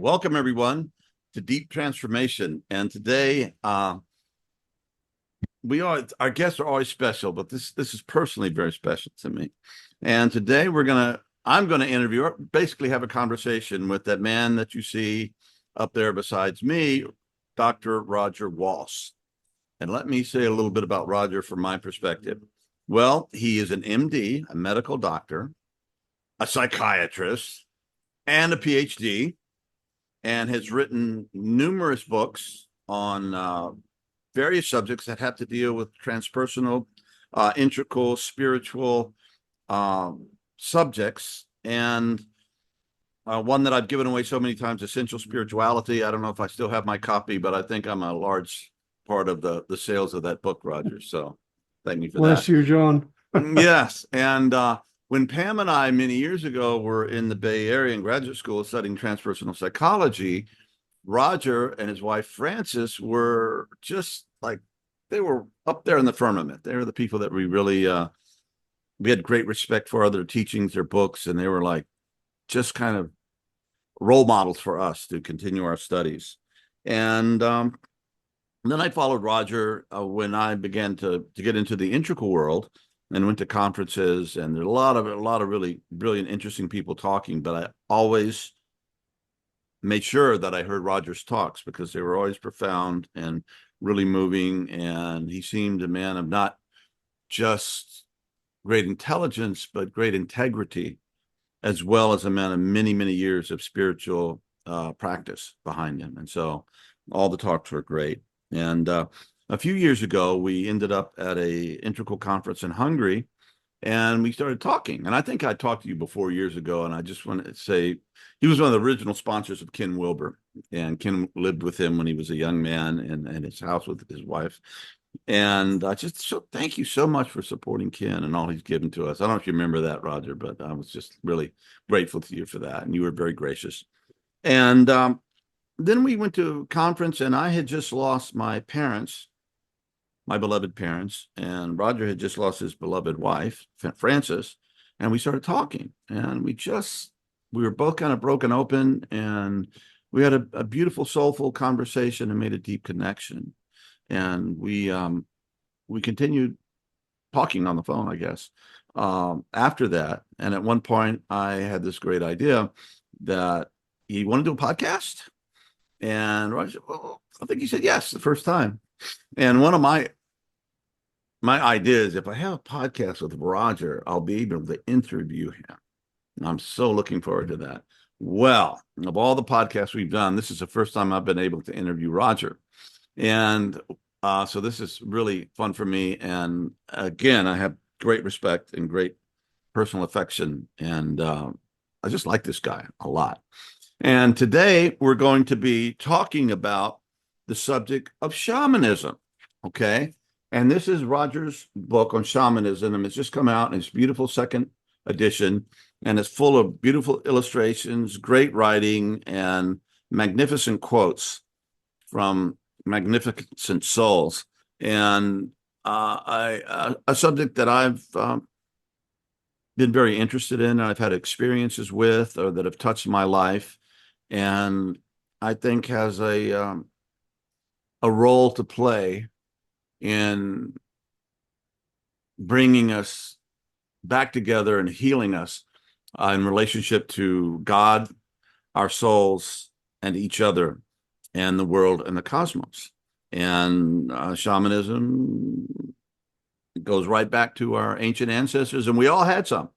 Welcome, everyone, to Deep Transformation. And today, our guests are always special, but this is personally very special to me. And today I'm gonna interview, or basically have a conversation with that man that you see up there besides me, Dr. Roger Walsh. And let me say a little bit about Roger from my perspective. Well, he is an MD, a medical doctor, a psychiatrist, and a Ph.D., and has written numerous books on various subjects that have to deal with transpersonal, integral, spiritual subjects. And one that I've given away so many times, Essential Spirituality. I don't know if I still have my copy, but I think I'm a large part of the sales of that book, Roger. So thank you for that. Bless you, John. Yes. And when Pam and I, many years ago, were in the Bay Area in graduate school studying transpersonal psychology, Roger and his wife, Frances, were just like, they were up there in the firmament. They were the people that we really, we had great respect for, their teachings, their books, and they were like just kind of role models for us to continue our studies. And then I followed Roger when I began to get into the integral world, and went to conferences, and there's a lot of really brilliant, interesting people talking, but I always made sure that I heard Roger's talks because they were always profound and really moving. And he seemed a man of not just great intelligence, but great integrity, as well as a man of many, many years of spiritual practice behind him. And so all the talks were great. And a few years ago, we ended up at a integral conference in Hungary, and we started talking. And I think I talked to you before years ago, and I just want to say he was one of the original sponsors of Ken Wilber, and Ken lived with him when he was a young man in his house with his wife. And I just thank you so much for supporting Ken and all he's given to us. I don't know if you remember that, Roger, but I was just really grateful to you for that, and you were very gracious. And then we went to a conference, and I had just lost my parents, my beloved parents, and Roger had just lost his beloved wife, Frances, and we started talking, and we were both kind of broken open, and we had a beautiful, soulful conversation and made a deep connection. And we continued talking on the phone, I guess, after that. And at one point I had this great idea that he wanted to do a podcast. And Roger, well, I think he said yes the first time. And one of my ideas, if I have a podcast with Roger, I'll be able to interview him. And I'm so looking forward to that. Well, of all the podcasts we've done, this is the first time I've been able to interview Roger. And so this is really fun for me. And again, I have great respect and great personal affection. And I just like this guy a lot. And today we're going to be talking about the subject of shamanism. Okay. And this is Roger's book on shamanism, and it's just come out in its beautiful second edition, and it's full of beautiful illustrations, great writing, and magnificent quotes from magnificent souls. And a subject that I've been very interested in, and I've had experiences with, or that have touched my life, and I think has a role to play in bringing us back together and healing us in relationship to God, our souls, and each other, and the world and the cosmos. And shamanism goes right back to our ancient ancestors, and we all had some.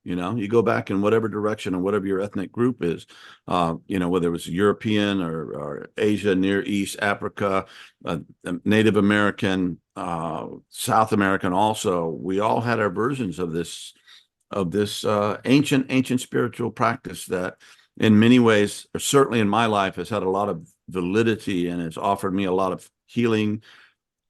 You know, you go back in whatever direction and whatever your ethnic group is, whether it was European or Asia, Near East, Africa, Native American, South American also, we all had our versions of this ancient spiritual practice that in many ways, or certainly in my life, has had a lot of validity and has offered me a lot of healing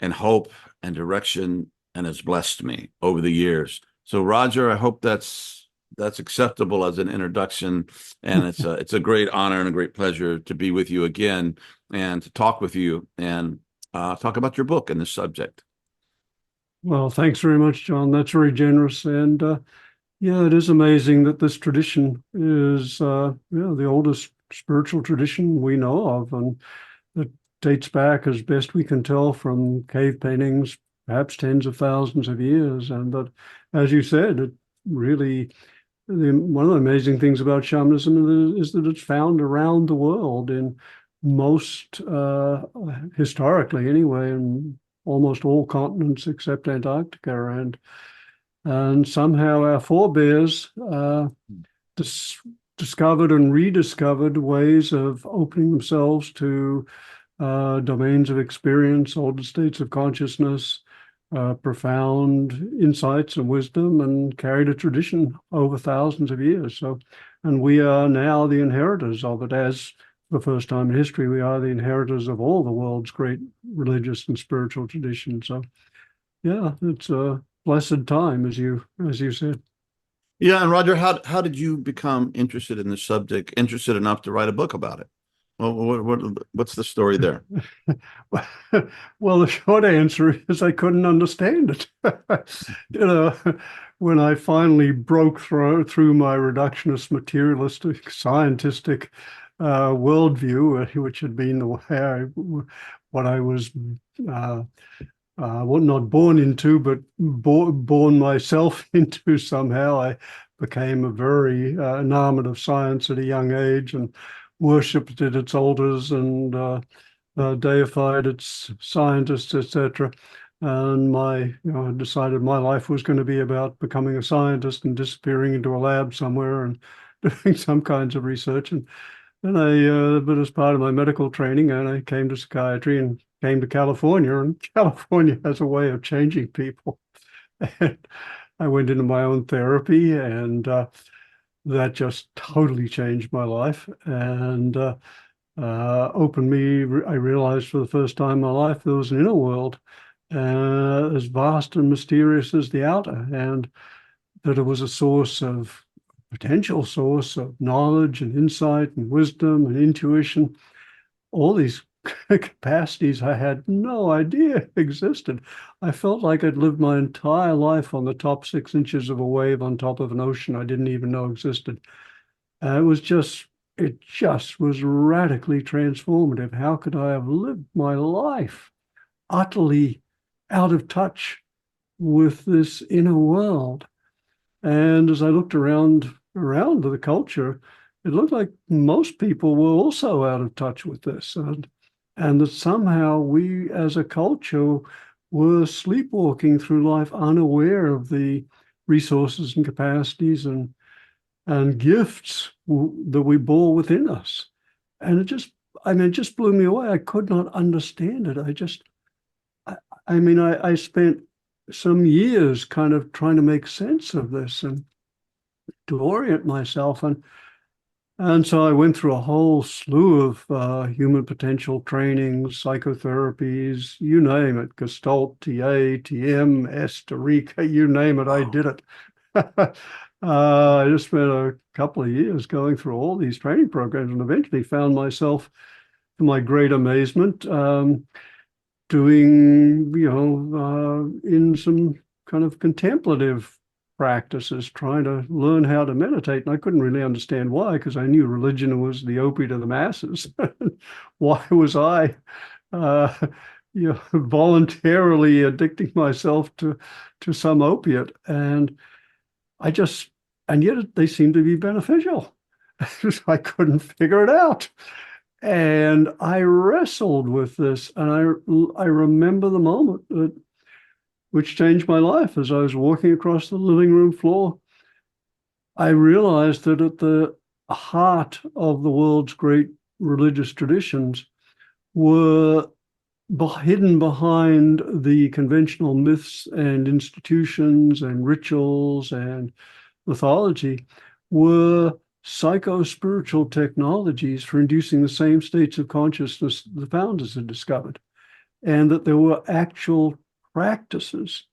and hope and direction, and has blessed me over the years. So Roger, I hope that's acceptable as an introduction, and it's a great honor and a great pleasure to be with you again and to talk with you and talk about your book and this subject. Well, thanks very much, John. That's very generous. And yeah, it is amazing that this tradition is the oldest spiritual tradition we know of, and it dates back, as best we can tell, from cave paintings, perhaps tens of thousands of years. And that, as you said, it really, one of the amazing things about shamanism is that it's found around the world in most, historically anyway, in almost all continents except Antarctica. And somehow our forebears discovered and rediscovered ways of opening themselves to domains of experience, altered states of consciousness, profound insights and wisdom, and carried a tradition over thousands of years. So, and we are now the inheritors of it. As for the first time in history, we are the inheritors of all the world's great religious and spiritual traditions. So, yeah, it's a blessed time, as you said. Yeah, and Roger, how did you become interested in this subject, interested enough to write a book about it? Well, what's the story there? Well, the short answer is I couldn't understand it. When I finally broke through my reductionist, materialistic, scientistic worldview, which had been the way what I was well, not born into, but born myself into somehow. I became a very enamored of science at a young age and worshipped at its altars and deified its scientists, etc. And I decided my life was going to be about becoming a scientist and disappearing into a lab somewhere and doing some kinds of research. And then but as part of my medical training, and I came to psychiatry and came to California, and California has a way of changing people. And I went into my own therapy, and that just totally changed my life and opened me. I realized for the first time in my life there was an inner world as vast and mysterious as the outer, and that it was a potential source of knowledge and insight and wisdom and intuition, all these capacities I had no idea existed. I felt like I'd lived my entire life on the top 6 inches of a wave on top of an ocean I didn't even know existed. It just was radically transformative. How could I have lived my life utterly out of touch with this inner world? And as I looked around the culture, it looked like most people were also out of touch with this. And that somehow we as a culture were sleepwalking through life unaware of the resources and capacities and gifts that we bore within us. And it just blew me away. I could not understand it. I spent some years kind of trying to make sense of this and to orient myself. And so I went through a whole slew of human potential trainings, psychotherapies, you name it, Gestalt, TA, TM, Esterica, you name it, I did it. I just spent a couple of years going through all these training programs and eventually found myself, to my great amazement, doing, in some kind of contemplative practices, trying to learn how to meditate. And I couldn't really understand why, because I knew religion was the opiate of the masses. Why was I, voluntarily addicting myself to some opiate? And yet they seem to be beneficial. I couldn't figure it out. And I wrestled with this, and I remember the moment which changed my life. As I was walking across the living room floor, I realized that at the heart of the world's great religious traditions were hidden behind the conventional myths and institutions and rituals and mythology were psychospiritual technologies for inducing the same states of consciousness the founders had discovered, and that there were actual practices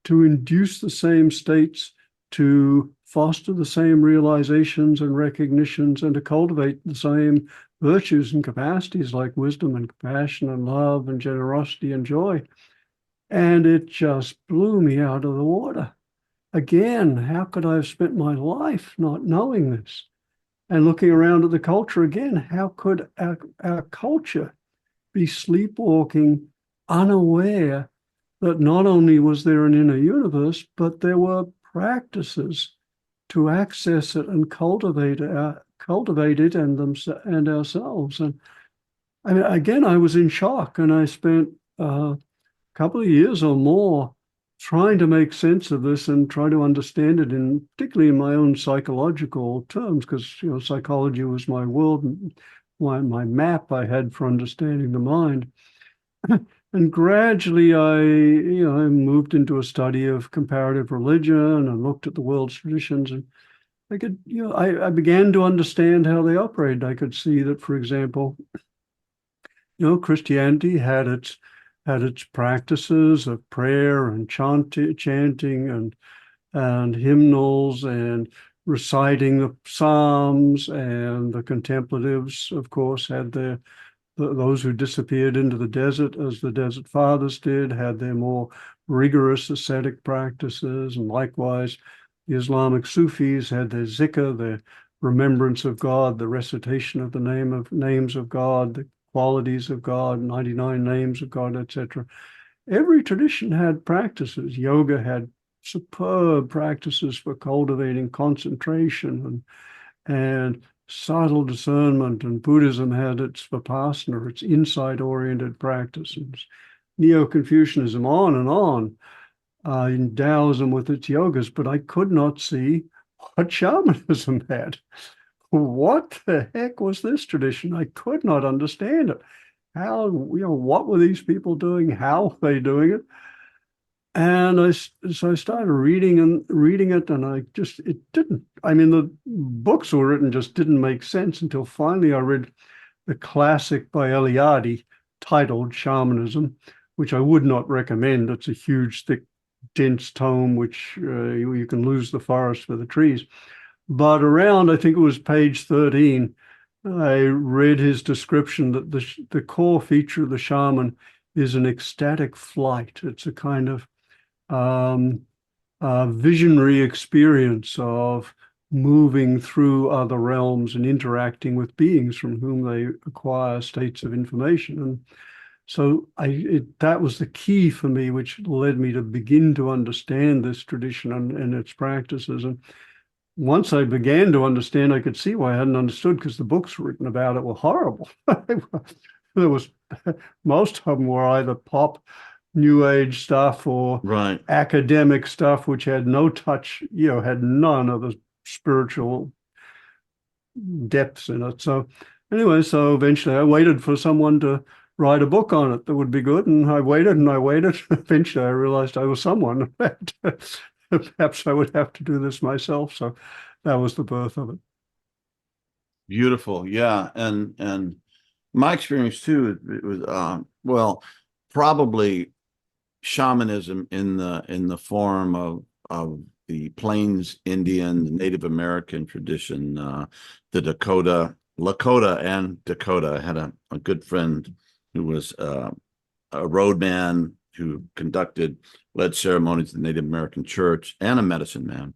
to induce the same states, to foster the same realizations and recognitions, and to cultivate the same virtues and capacities like wisdom and compassion and love and generosity and joy. And it just blew me out of the water. Again, how could I have spent my life not knowing this? And looking around at the culture again, how could our culture be sleepwalking, unaware that not only was there an inner universe, but there were practices to access it and cultivate it and ourselves. And I mean, again, I was in shock, and I spent a couple of years or more trying to make sense of this and try to understand it particularly in my own psychological terms, because psychology was my world, my map I had for understanding the mind. And gradually I moved into a study of comparative religion and looked at the world's traditions, and I began to understand how they operated. I could see that, for example, Christianity had its practices of prayer and chanting and hymnals and reciting the Psalms, and the contemplatives, of course, had those who disappeared into the desert, as the Desert Fathers did, had their more rigorous ascetic practices, and likewise, the Islamic Sufis had their zikr, their remembrance of God, the recitation of the names of God, the qualities of God, 99 names of God, etc. Every tradition had practices. Yoga had superb practices for cultivating concentration and subtle discernment, and Buddhism had its Vipassana, its insight-oriented practices. Neo-Confucianism, on and on, in Taoism with its yogas, but I could not see what shamanism had. What the heck was this tradition? I could not understand it. What were these people doing? How were they doing it? And so I started reading it, and it didn't. I mean, the books were written just didn't make sense until finally I read the classic by Eliade titled Shamanism, which I would not recommend. It's a huge, thick, dense tome, which you can lose the forest for the trees. But around, I think it was page 13, I read his description that the core feature of the shaman is an ecstatic flight. It's a kind of visionary experience of moving through other realms and interacting with beings from whom they acquire states of information. And so that was the key for me, which led me to begin to understand this tradition and its practices. And once I began to understand, I could see why I hadn't understood, because the books written about it were horrible. There was most of them were either pop new age stuff or Right. academic stuff, which had no touch, had none of the spiritual depths in it. So anyway, so eventually I waited for someone to write a book on it that would be good. And I waited and I waited. Eventually I realized I was someone. Perhaps I would have to do this myself. So that was the birth of it. Beautiful. Yeah. And my experience too, it was probably shamanism in the form of the Plains Indian, the Native American tradition, the Lakota and Dakota. I had a good friend who was a roadman who led ceremonies in the Native American church, and a medicine man.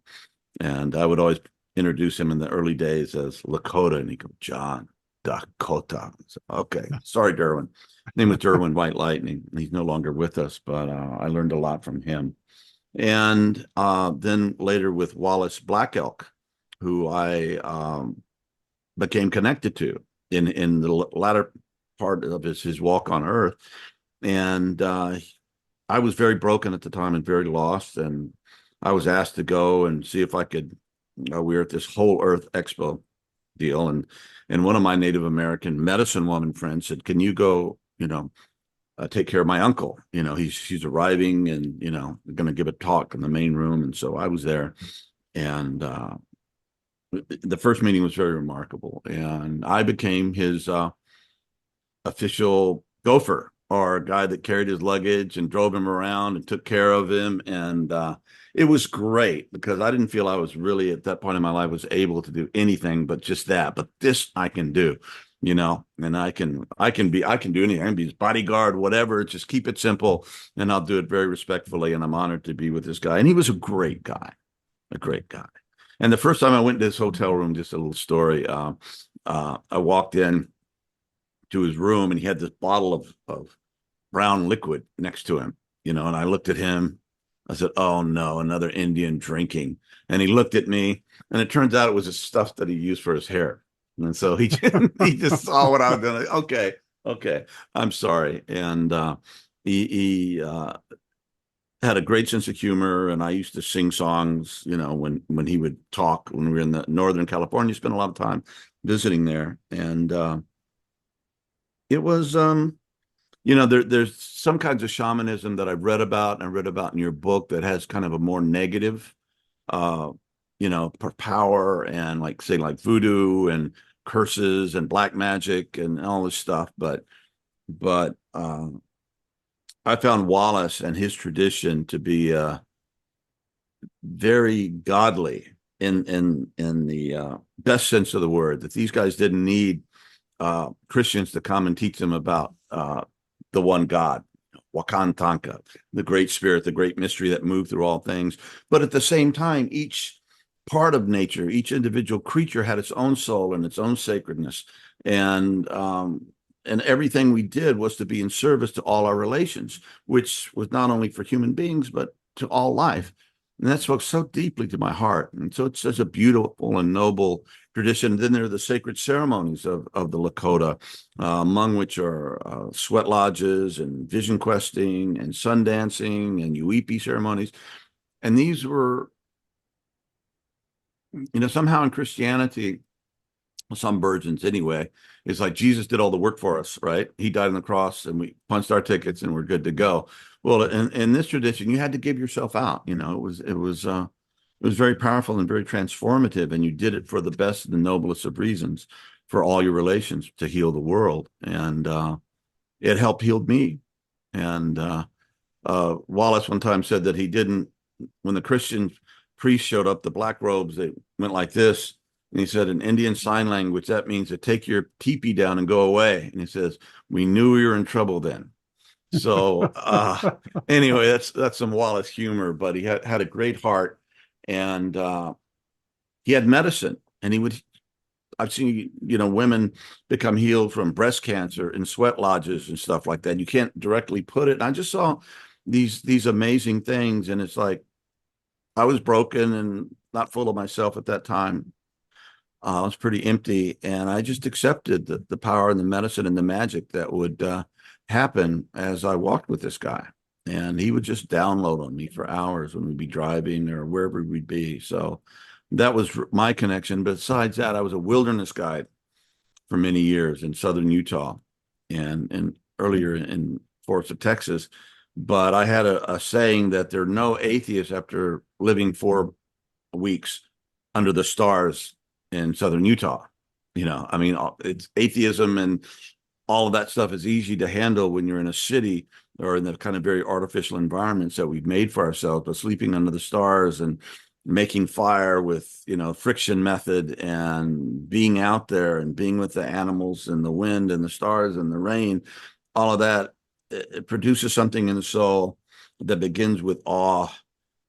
And I would always introduce him in the early days as Lakota, and he'd go, John Dakota. So, okay, sorry, Derwin. His name was Derwin White Lightning. He's no longer with us, but I learned a lot from him. And then later with Wallace Black Elk, who I became connected to in the latter part of his walk on Earth. And I was very broken at the time and very lost. And I was asked to go and see if I could. We were at this Whole Earth Expo deal, and one of my Native American medicine woman friends said, "Can you go? Take care of my uncle. He's arriving, and going to give a talk in the main room." And so I was there, and the first meeting was very remarkable, and I became his official gopher, or a guy that carried his luggage and drove him around and took care of him. And it was great, because I didn't feel I was really at that point in my life was able to do anything but just that. But this I can do, and I can do anything. I can be his bodyguard, whatever. Just keep it simple, and I'll do it very respectfully. And I'm honored to be with this guy. And he was a great guy. And the first time I went to this hotel room, just a little story. I walked in to his room and he had this bottle of brown liquid next to him, and I looked at him. I said, "Oh no, another Indian drinking." And he looked at me, and it turns out it was the stuff that he used for his hair. And so he he just saw what I was doing. Like, okay, okay, I'm sorry. And he had a great sense of humor, and I used to sing songs, when he would talk when we were in the Northern California. Spent a lot of time visiting there, and it was there's some kinds of shamanism that I've read about and I read about in your book that has kind of a more negative, uh, power, and like voodoo and curses and black magic and all this stuff. But I found Wallace and his tradition to be very godly in the best sense of the word. That these guys didn't need Christians to come and teach them about the one God, Wakantanka, the great spirit, the great mystery that moved through all things. But at the same time, each part of nature, each individual creature had its own soul and its own sacredness. And everything we did was to be in service to all our relations, which was not only for human beings, but to all life. And that spoke so deeply to my heart. And so it's such a beautiful and noble tradition. Then there are the sacred ceremonies of the Lakota, among which are sweat lodges and vision questing and sun dancing and Uipi ceremonies. And these were, somehow in Christianity, some versions anyway, it's like Jesus did all the work for us, right? He died on the cross and we punched our tickets and we're good to go. Well, in this tradition, you had to give yourself out. It was very powerful and very transformative, and you did it for the best and the noblest of reasons, for all your relations, to heal the world. And it helped heal me. And Wallace one time said that he didn't, when the Christian priest showed up, the black robes, they went like this. And he said, in Indian Sign Language, that means to take your teepee down and go away. And he says, we knew we were in trouble then. So anyway, that's some Wallace humor, but he had a great heart, and he had medicine, and I've seen, women become healed from breast cancer in sweat lodges and stuff like that. You can't directly put it. And I just saw these amazing things, and it's like I was broken and not full of myself at that time. I was pretty empty, and I just accepted the power and the medicine and the magic that would happen as I walked with this guy. And he would just download on me for hours when we'd be driving or wherever we'd be. So that was my connection. Besides that, I was a wilderness guide for many years in southern Utah and earlier in forests of Texas. But I had a saying that there are no atheists after living 4 weeks under the stars in southern Utah. It's atheism and all of that stuff is easy to handle when you're in a city or in the kind of very artificial environments that we've made for ourselves. But sleeping under the stars and making fire with, friction method, and being out there and being with the animals and the wind and the stars and the rain, all of that, it produces something in the soul that begins with awe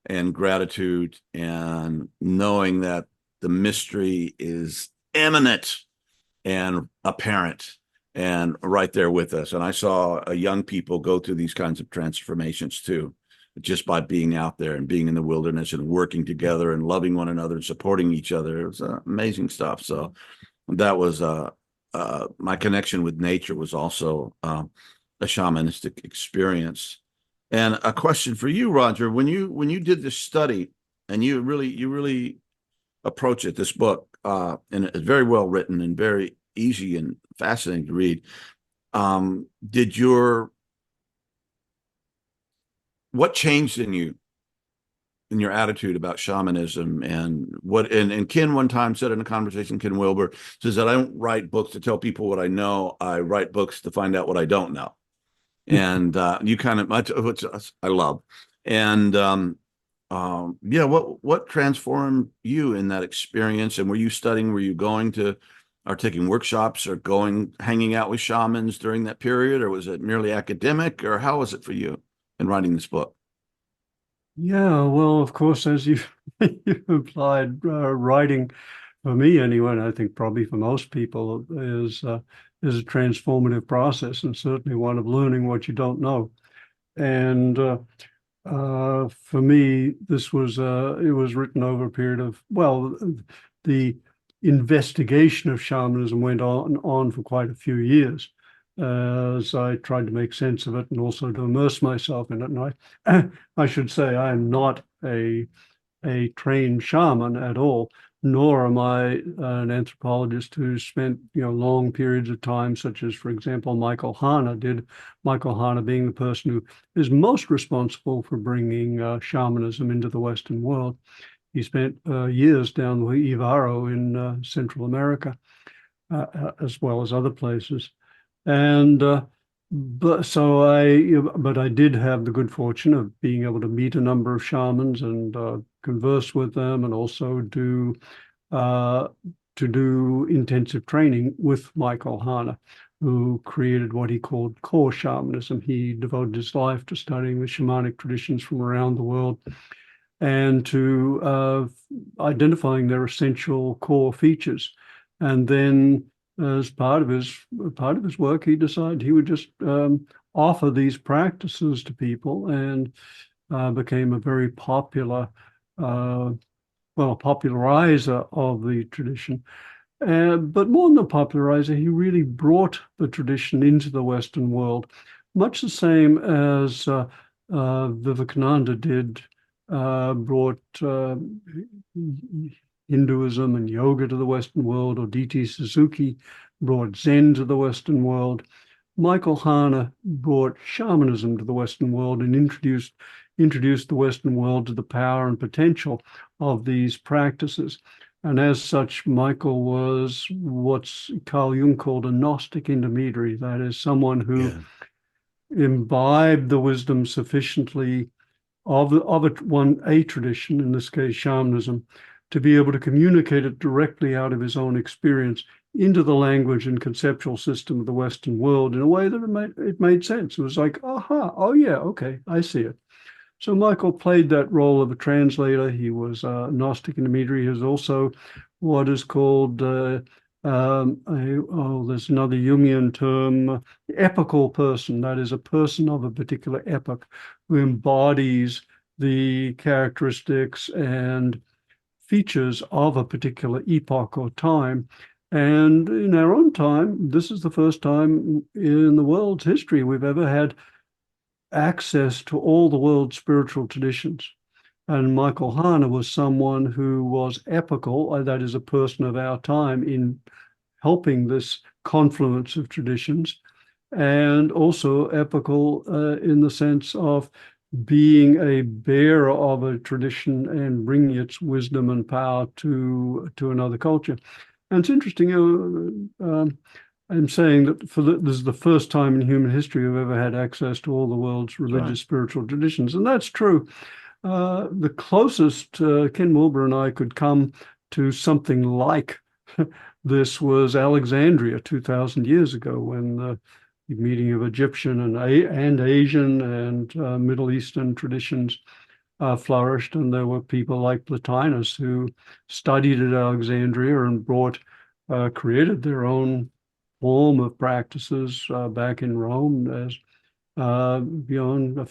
and gratitude and knowing that the mystery is imminent and apparent and right there with us. And I saw young people go through these kinds of transformations too, just by being out there and being in the wilderness and working together and loving one another and supporting each other. It was amazing stuff. So that was my connection with nature was also a shamanistic experience. And a question for you, Roger, when you did this study and you really approach it, this book, and it's very well written and very easy and fascinating to read. What changed in you, in your attitude about shamanism, and Ken one time said in a conversation, Ken Wilber says that I don't write books to tell people what I know. I write books to find out what I don't know. And you kind of, which I love. And yeah, what transformed you in that experience? And were you studying? Were you going to or taking workshops or hanging out with shamans during that period, or was it merely academic, or how was it for you in writing this book? Yeah, well, of course, as you you implied writing, for me anyway, and I think probably for most people, is a transformative process, and certainly one of learning what you don't know. And for me, this was it was written over a period of, well, the investigation of shamanism went on for quite a few years, as I tried to make sense of it and also to immerse myself in it. And I should say I am not a trained shaman at all, nor am I an anthropologist who spent long periods of time, such as, for example, Michael Hana did. Michael Hana being the person who is most responsible for bringing shamanism into the Western world. He spent years down the Ivaro in Central America, as well as other places. And but I did have the good fortune of being able to meet a number of shamans and converse with them, and also to do intensive training with Michael Hana, who created what he called core shamanism. He devoted his life to studying the shamanic traditions from around the world and to identifying their essential core features. And then, as part of his work, he decided he would just offer these practices to people, and became a very popular, popularizer of the tradition. But more than a popularizer, he really brought the tradition into the Western world, much the same as Vivekananda did, brought Hinduism and yoga to the Western world, or D.T. Suzuki brought Zen to the Western world. Michael Hana brought shamanism to the Western world and introduced the Western world to the power and potential of these practices. And as such, Michael was what Carl Jung called a Gnostic intermediary. That is, someone who imbibed the wisdom sufficiently of a tradition, in this case shamanism, to be able to communicate it directly out of his own experience into the language and conceptual system of the Western world in a way that it made sense. It was like, aha, oh yeah, okay, I see it. So Michael played that role of a translator. He was a Gnostic intermediary. He was also what is called, there's another Jungian term, epical person. That is, a person of a particular epoch who embodies the characteristics and features of a particular epoch or time. And in our own time, this is the first time in the world's history we've ever had access to all the world's spiritual traditions. And Michael Hana was someone who was epical, that is, a person of our time, in helping this confluence of traditions, and also epical in the sense of being a bearer of a tradition and bringing its wisdom and power to another culture. And it's interesting, I'm saying that this is the first time in human history we've ever had access to all the world's religious, spiritual traditions, and that's true. The closest Ken Wilber and I could come to something like this was Alexandria 2,000 years ago, when the meeting of Egyptian and Asian and Middle Eastern traditions flourished, and there were people like Plotinus who studied at Alexandria and created their own form of practices back in Rome, as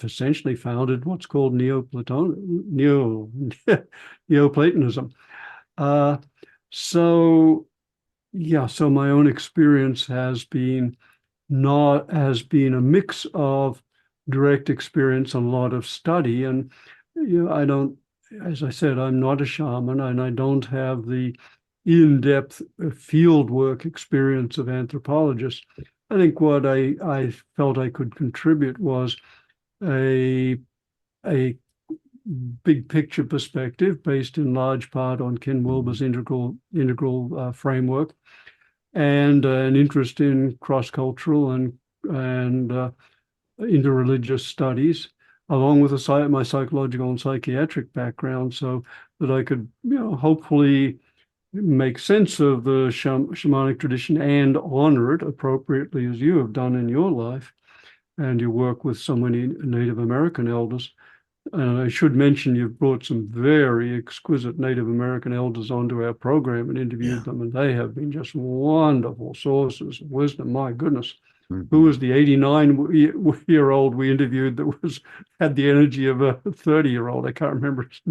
essentially founded what's called Neoplatonism. So my own experience has been a mix of direct experience and a lot of study. And I don't, as I said, I'm not a shaman, and I don't have the in-depth field work experience of anthropologists. I think what I felt I could contribute was a big picture perspective based in large part on Ken Wilber's integral framework, and an interest in cross-cultural and interreligious studies, along with my psychological and psychiatric background, so that I could, hopefully make sense of the shamanic tradition and honor it appropriately, as you have done in your life and your work with so many Native American elders. And I should mention you've brought some very exquisite Native American elders onto our program and Yeah. interviewed them, and they have been just wonderful sources of wisdom. My goodness. Who Mhm. was the 89-year-old we interviewed that had the energy of a 30-year-old? I can't remember his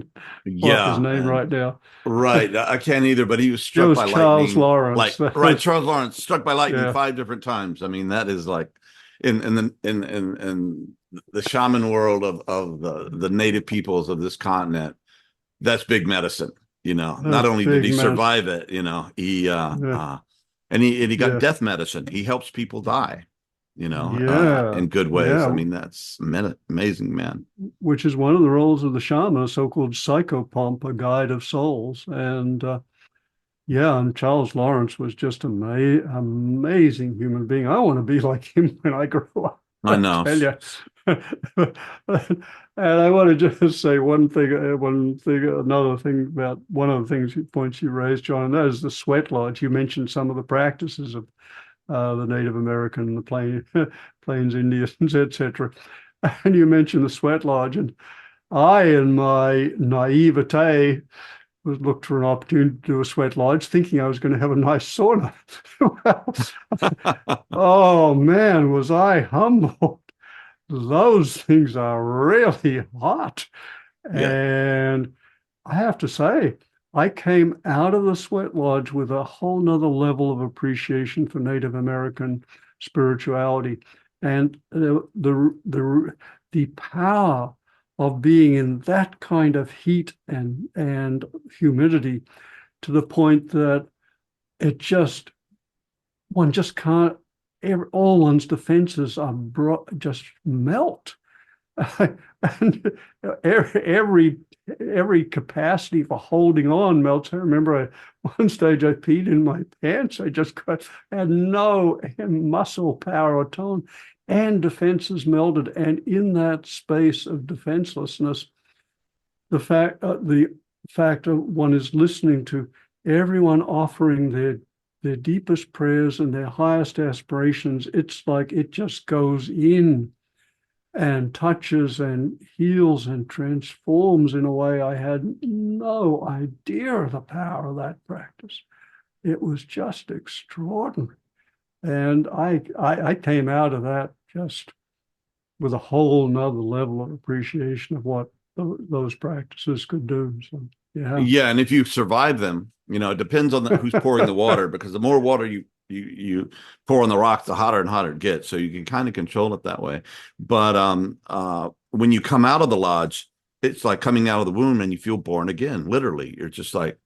Yeah, name and right now. right. I can't either, but he was It struck was by Charles lightning. Lawrence. Like That right, was, Charles Lawrence struck by lightning yeah, 5 different times. I mean, that is like in the shaman world of the native peoples of this continent, that's big medicine. Not that's only did big, he man. survive it, he Yeah, and he got yeah, death medicine. He helps people die, yeah, in good ways. I yeah. mean, that's amazing, man. Which is one of the roles of the shaman, a so-called psychopomp, a guide of souls. And yeah, and Charles Lawrence was just amazing human being. I want to be like him when I grow up, I I know. tell you. And I want to just say another thing about one of the points you raised, John, and that is the sweat lodge. You mentioned some of the practices of the Native American, the Plains Indians, etc. And you mentioned the sweat lodge, and I, in my naivete, was looked for an opportunity to do a sweat lodge, thinking I was going to have a nice sauna. Oh man, was I humbled. Those things are really hot. Yeah. And I have to say, I came out of the sweat lodge with a whole nother level of appreciation for Native American spirituality and the power of being in that kind of heat and humidity, to the point that it just one just can't. All one's defenses are just melt. And every every capacity for holding on melts. I remember one stage I peed in my pants. I just had no muscle power or tone, and defenses melted. And in that space of defenselessness, the fact of one is listening to everyone offering their deepest prayers and their highest aspirations. It's like it just goes in and touches and heals and transforms in a way I had no idea of the power of that practice. It was just extraordinary. And I came out of that just with a whole nother level of appreciation of what those practices could do. So, yeah. Yeah, and if you survive them, it depends on who's pouring the water, because the more water you pour on the rocks, the hotter and hotter it gets. So you can kind of control it that way. But when you come out of the lodge, it's like coming out of the womb and you feel born again. Literally, you're just like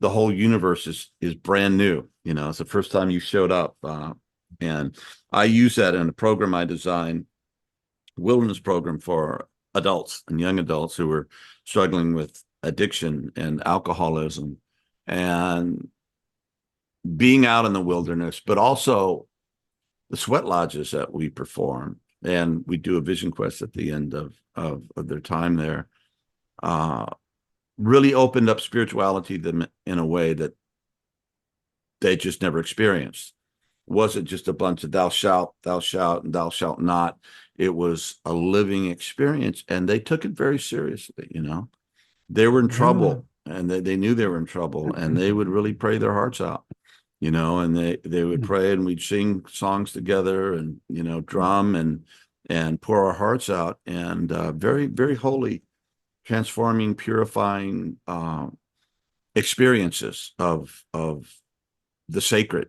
the whole universe is brand new. It's the first time you showed up, and I use that in a program I designed, wilderness program for adults and young adults who were struggling with addiction and alcoholism, and being out in the wilderness, but also the sweat lodges that we perform. And we do a vision quest at the end of their time there. Uh, Really opened up spirituality to them in a way that they just never experienced. Wasn't just a bunch of thou shalt, and thou shalt not. It was a living experience, and they took it very seriously. They were in Yeah. trouble, and they knew they were in trouble, and they would really pray their hearts out. And they would pray, and we'd sing songs together, and drum and pour our hearts out, and very, very holy, transforming, purifying experiences of the sacred.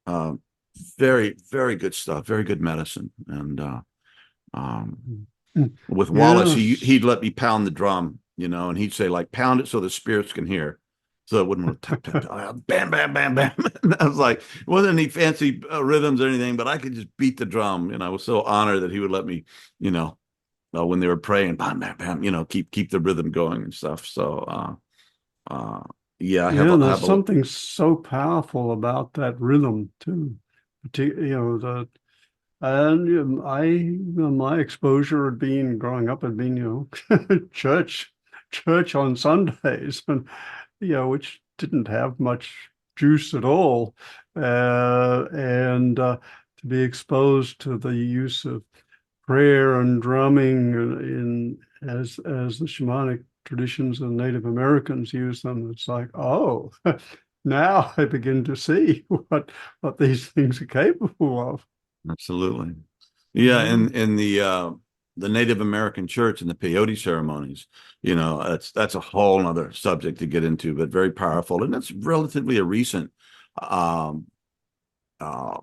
Uh, Very, very good stuff. Very good medicine. And um, with Wallace, he'd Yes. let me pound the drum, and he'd say, like, pound it so the spirits can hear. So it wouldn't tap, tap, tap, bam, bam, bam, bam. And I was like, it wasn't any fancy rhythms or anything, but I could just beat the drum. And I was so honored that he would let me, when they were praying, bam, bam, bam, keep the rhythm going and stuff. So, uh, yeah, Yeah, and I there's have a, something so powerful about that rhythm too. The and my exposure had been growing up had been church on Sundays, and which didn't have much juice at all, and to be exposed to the use of prayer and drumming as the shamanic traditions and Native Americans use them, it's like, oh, now I begin to see what these things are capable of. Absolutely. Yeah, and in the Native American church and the peyote ceremonies, that's a whole other subject to get into, but very powerful. And that's relatively a recent um uh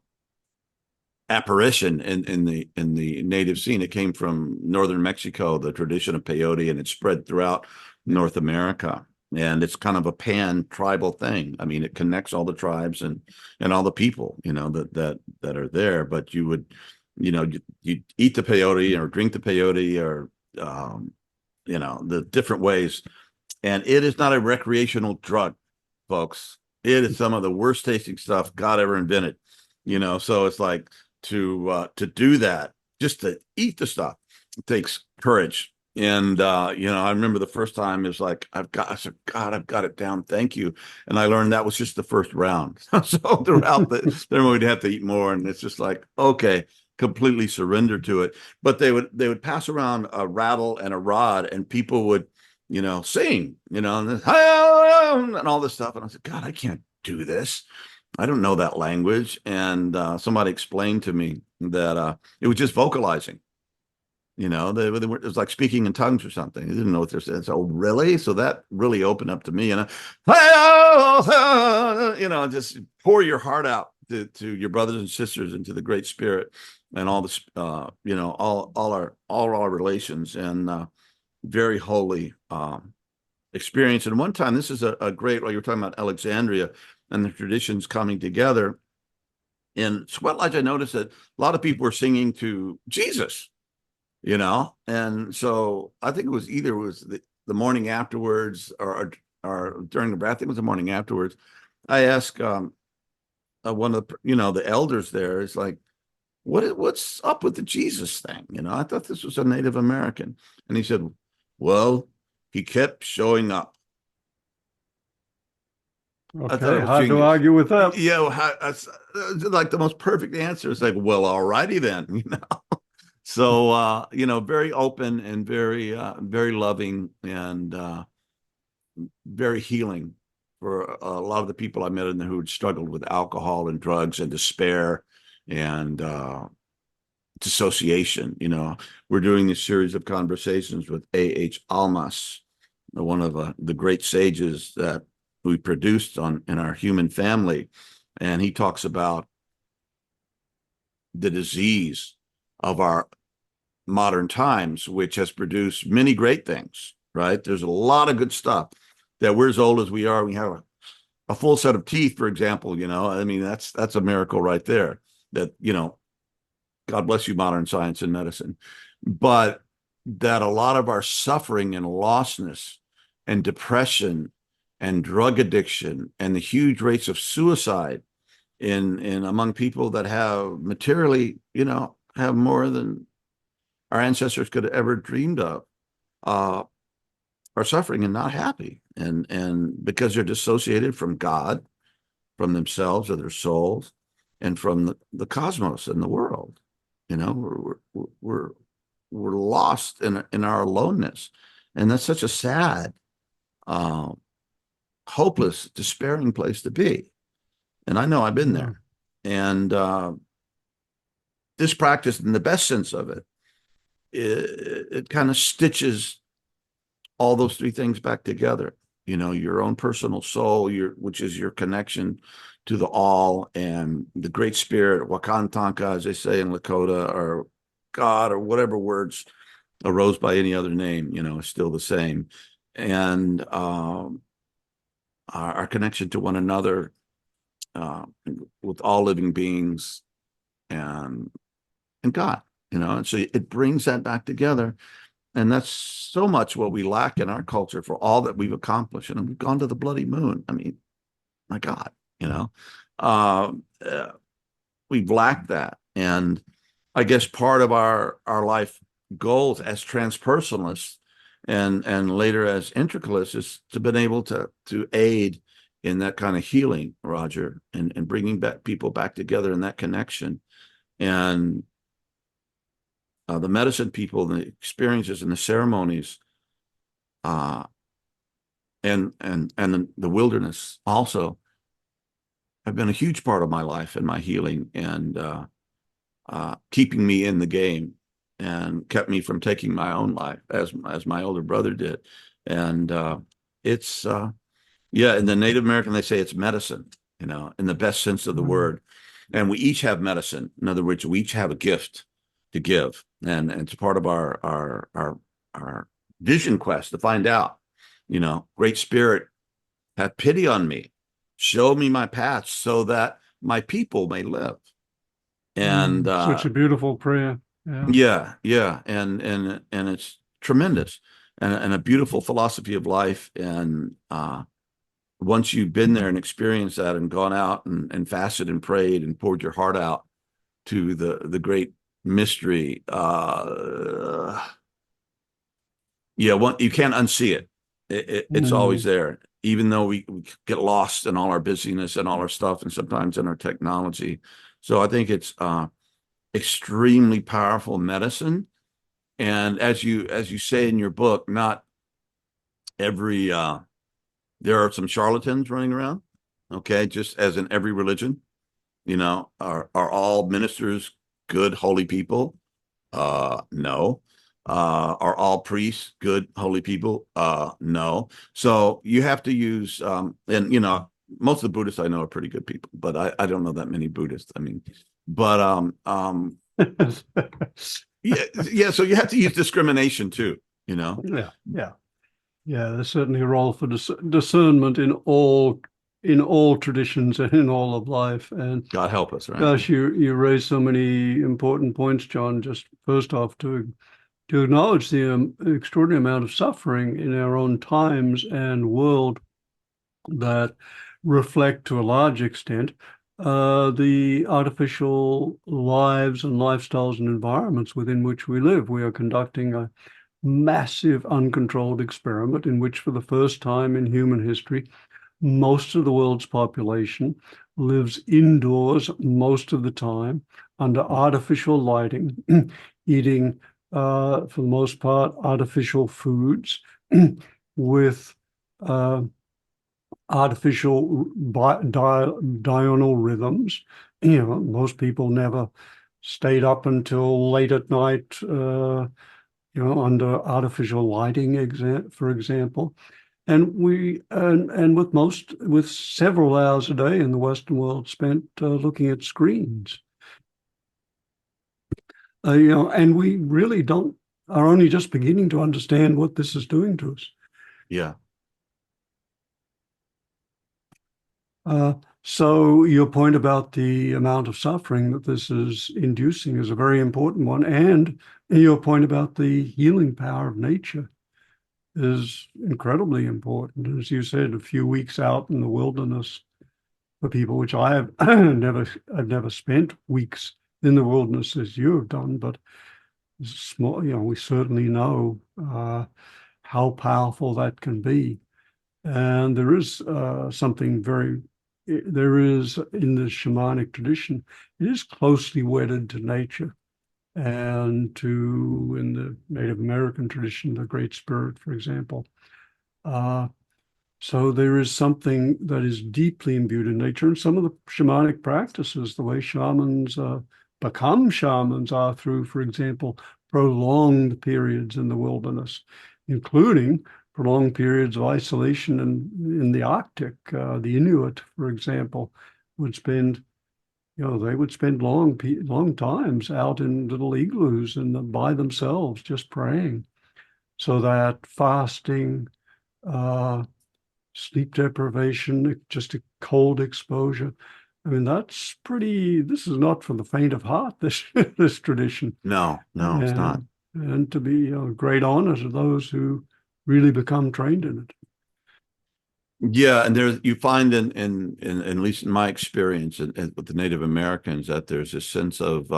apparition in the native scene. It came from northern Mexico, the tradition of peyote, and it spread throughout North America. And it's kind of a pan tribal thing. I mean, it connects all the tribes and all the people, that are there. But you eat the peyote or drink the peyote or the different ways. And it is not a recreational drug, folks. It is some of the worst tasting stuff God ever invented. So it's like to do that, just to eat the stuff, it takes courage. And I remember the first time it was like, I said, God, I've got it down. Thank you. And I learned that was just the first round. So throughout then we'd have to eat more. And it's just like, okay, completely surrender to it. But they would pass around a rattle and a rod, and people would, sing, and all this stuff. And I said, God, I can't do this. I don't know that language. And somebody explained to me that it was just vocalizing. It was like speaking in tongues or something. They didn't know what they're saying. So, really? So that really opened up to me. And just pour your heart out to your brothers and sisters and to the Great Spirit and all this, all our relations, and very holy experience. And one time, this is a great, like you were talking about Alexandria and the traditions coming together. In Sweat Lodge, I noticed that a lot of people were singing to Jesus, and so I think it was either the morning afterwards or during the bath. I think it was the morning afterwards. I asked one of the elders there, is like, what's up with the Jesus thing? I thought this was a Native American. And he said, well, he kept showing up. Okay, hard to argue with that. Yeah, like the most perfect answer. It's like, well, all righty then, So very open and very loving, and very healing for a lot of the people I met who had struggled with alcohol and drugs and despair and dissociation. We're doing this series of conversations with A.H. Almas, one of the great sages that we produced in our human family. And he talks about the disease of our modern times, which has produced many great things, right? There's a lot of good stuff that we're as old as we are. We have a full set of teeth, for example, I mean, that's a miracle right there, that, God bless you, modern science and medicine. But that a lot of our suffering and lostness and depression and drug addiction and the huge rates of suicide in among people that have materially, have more than our ancestors could have ever dreamed of, are suffering and not happy, and because they're dissociated from God, from themselves or their souls, and from the cosmos and the world. We're lost in our aloneness, and that's such a sad, hopeless, despairing place to be. And I know I've been there. And this practice, in the best sense of it, it kind of stitches all those three things back together. Your own personal soul, which is your connection to the all, and the Great Spirit, Wakantanka, as they say in Lakota, or God, or whatever words arose by any other name, is still the same. And our connection to one another, with all living beings, and God, and so it brings that back together. And that's so much what we lack in our culture, for all that we've accomplished. And we've gone to the bloody moon. I mean, my God, uh, we've lacked that. And I guess part of our life goals as transpersonalists and later as integralists is to been able to aid in that kind of healing, Roger, and bringing back people back together in that connection. And the medicine people, the experiences and the ceremonies, uh, and the wilderness also have been a huge part of my life and my healing, and keeping me in the game, and kept me from taking my own life as my older brother did. And it's yeah, in the Native American they say it's medicine, in the best sense of the word. And we each have medicine. In other words, we each have a gift to give, and it's part of our vision quest to find out. Great Spirit, have pity on me, show me my path, so that my people may live. And Such a beautiful prayer. Yeah. yeah, and it's tremendous, and a beautiful philosophy of life. And once you've been there and experienced that, and gone out and fasted and prayed and poured your heart out to the great mystery, yeah, you can't unsee it. It's always there, even though we get lost in all our busyness and all our stuff, and sometimes in our technology. So I think it's extremely powerful medicine. And as you say in your book, not every there are some charlatans running around. Okay, just as in every religion, are all ministers good, holy people? No. Are all priests good, holy people? No. So you have to use, and most of the Buddhists I know are pretty good people, but I don't know that many Buddhists. I mean, but yeah. So you have to use discrimination too. Yeah, yeah, yeah. There's certainly a role for discernment in all traditions and in all of life. And God help us, right? gosh, you raised so many important points, John. Just first off, to acknowledge the extraordinary amount of suffering in our own times and world that reflect to a large extent the artificial lives and lifestyles and environments within which we live. We are conducting a massive uncontrolled experiment in which, for the first time in human history, most of the world's population lives indoors most of the time under artificial lighting, eating, for the most part, artificial foods with artificial diurnal rhythms. Most people never stayed up until late at night, under artificial lighting, for example. And with several hours a day in the Western world spent looking at screens. And we really are only just beginning to understand what this is doing to us. Yeah. So your point about the amount of suffering that this is inducing is a very important one. And your point about the healing power of nature is incredibly important. As you said, a few weeks out in the wilderness for people, which I have I've never spent weeks in the wilderness as you have done, but small, we certainly know how powerful that can be. And there is there is in the shamanic tradition, it is closely wedded to nature, and in the Native American tradition, the Great Spirit, for example. So there is something that is deeply imbued in nature. And some of the shamanic practices, the way shamans become shamans, are through, for example, prolonged periods in the wilderness, including prolonged periods of isolation in the Arctic. The Inuit, for example, would spend, they would spend long times out in little igloos and by themselves, just praying. So that fasting, sleep deprivation, just a cold exposure. I mean, this is not for the faint of heart, this tradition. No, it's not. And to be a great honor to those who really become trained in it. Yeah, and you find in at least in my experience with the Native Americans, that there's a sense of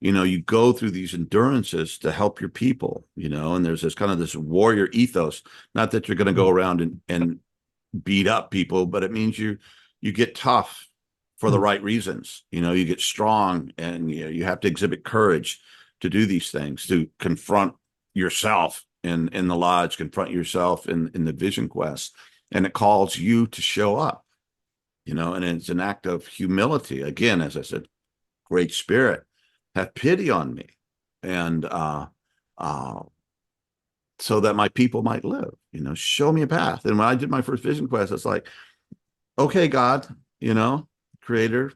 you go through these endurances to help your people, and there's this warrior ethos. Not that you're going to go around and beat up people, but it means you get tough for the right reasons. You get strong, and you have to exhibit courage to do these things, to confront yourself in the lodge, confront yourself in the vision quest. And it calls you to show up, and it's an act of humility. Again, as I said, great spirit, have pity on me. And so that my people might live, show me a path. And when I did my first vision quest, it's like, okay, God, creator,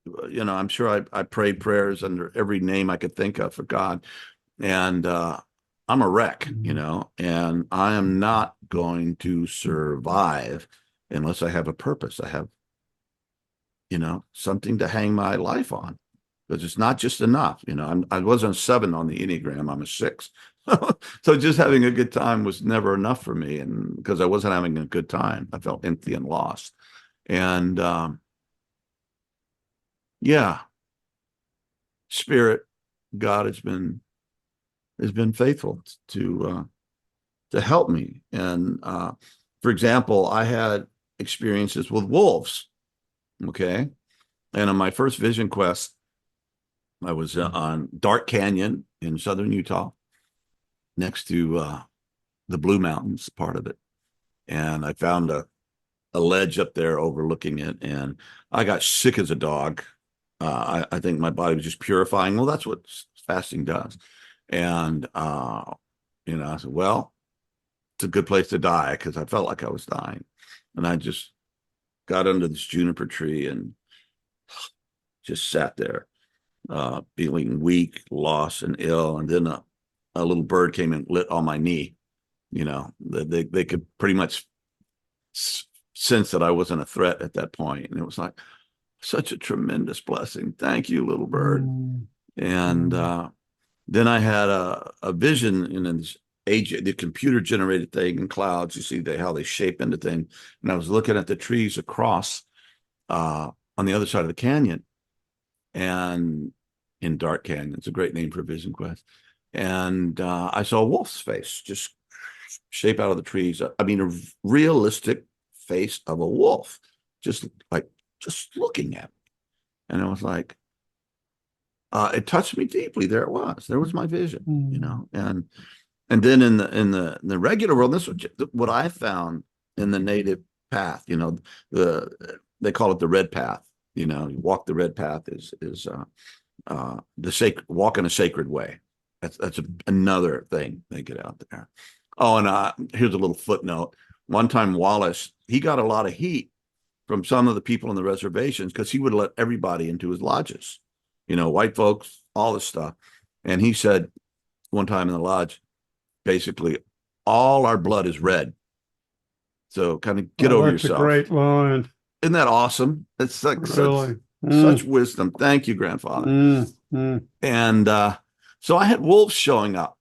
I'm sure I prayed prayers under every name I could think of for God. And I'm a wreck, and I am not going to survive unless I have a purpose. I have, something to hang my life on, because it's not just enough. I wasn't a 7 on the Enneagram. I'm a 6. So just having a good time was never enough for me. And because I wasn't having a good time, I felt empty and lost. And yeah, spirit, God has been faithful to help me. And for example, I had experiences with wolves. Okay. And on my first vision quest, I was on Dark Canyon in southern Utah, next to the Blue Mountains, part of it. And I found a ledge up there overlooking it. And I got sick as a dog. I think my body was just purifying. Well, that's what fasting does. And, I said, well, it's a good place to die, because I felt like I was dying. And I just got under this juniper tree and just sat there, feeling weak, lost, and ill. And then a little bird came and lit on my knee. They could pretty much sense that I wasn't a threat at that point. And it was like such a tremendous blessing. Thank you, little bird. And then I had a vision in this the computer generated thing in clouds. You see how they shape into things. And I was looking at the trees across on the other side of the canyon, and in Dark Canyon. It's a great name for a vision quest. And I saw a wolf's face just shape out of the trees. I mean, a realistic face of a wolf, just looking at me. And I was like, it touched me deeply. There was my vision, and then in the regular world, this is what I found in the native path. They call it the red path. You walk the red path is walk in a sacred way. That's another thing they get out there. Oh, and here's a little footnote. One time, Wallace, he got a lot of heat from some of the people on the reservations because he would let everybody into his lodges, white folks, all this stuff. And he said one time in the lodge, basically, all our blood is red. So kind of get over yourself. That's a great line. Isn't that awesome? It's like really? such wisdom. Thank you, grandfather. And so I had wolves showing up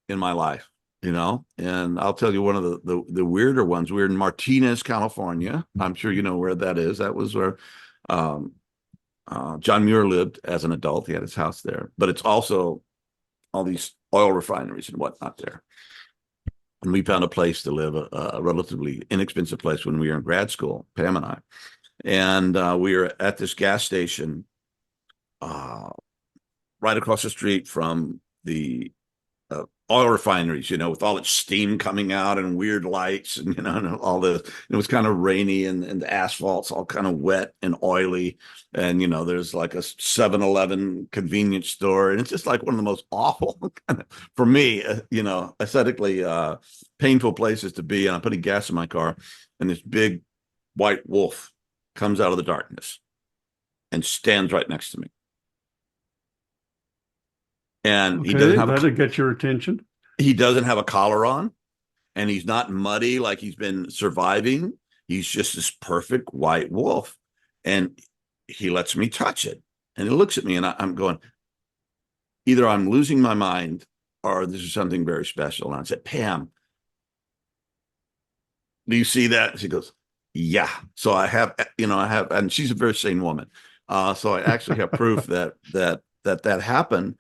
in my life, and I'll tell you one of the weirder ones. We were in Martinez, California. I'm sure you know where that is. That was where John Muir lived as an adult. He had his house there, but it's also all these oil refineries and whatnot there. And we found a place to live, a relatively inexpensive place when we were in grad school, Pam and I. And we were at this gas station right across the street from the oil refineries, with all its steam coming out and weird lights and, and all this. It was kind of rainy and the asphalt's all kind of wet and oily. And, there's like a 7-Eleven convenience store. And it's just like one of the most awful, for me, aesthetically painful places to be. And I'm putting gas in my car, and this big white wolf comes out of the darkness and stands right next to me. And he doesn't have that'll get your attention. He doesn't have a collar on, and he's not muddy like he's been surviving. He's just this perfect white wolf, and he lets me touch it. And he looks at me, and I'm going, either I'm losing my mind or this is something very special. And I said, Pam, do you see that? She goes, yeah. So I have, and she's a very sane woman. So I actually have proof that happened.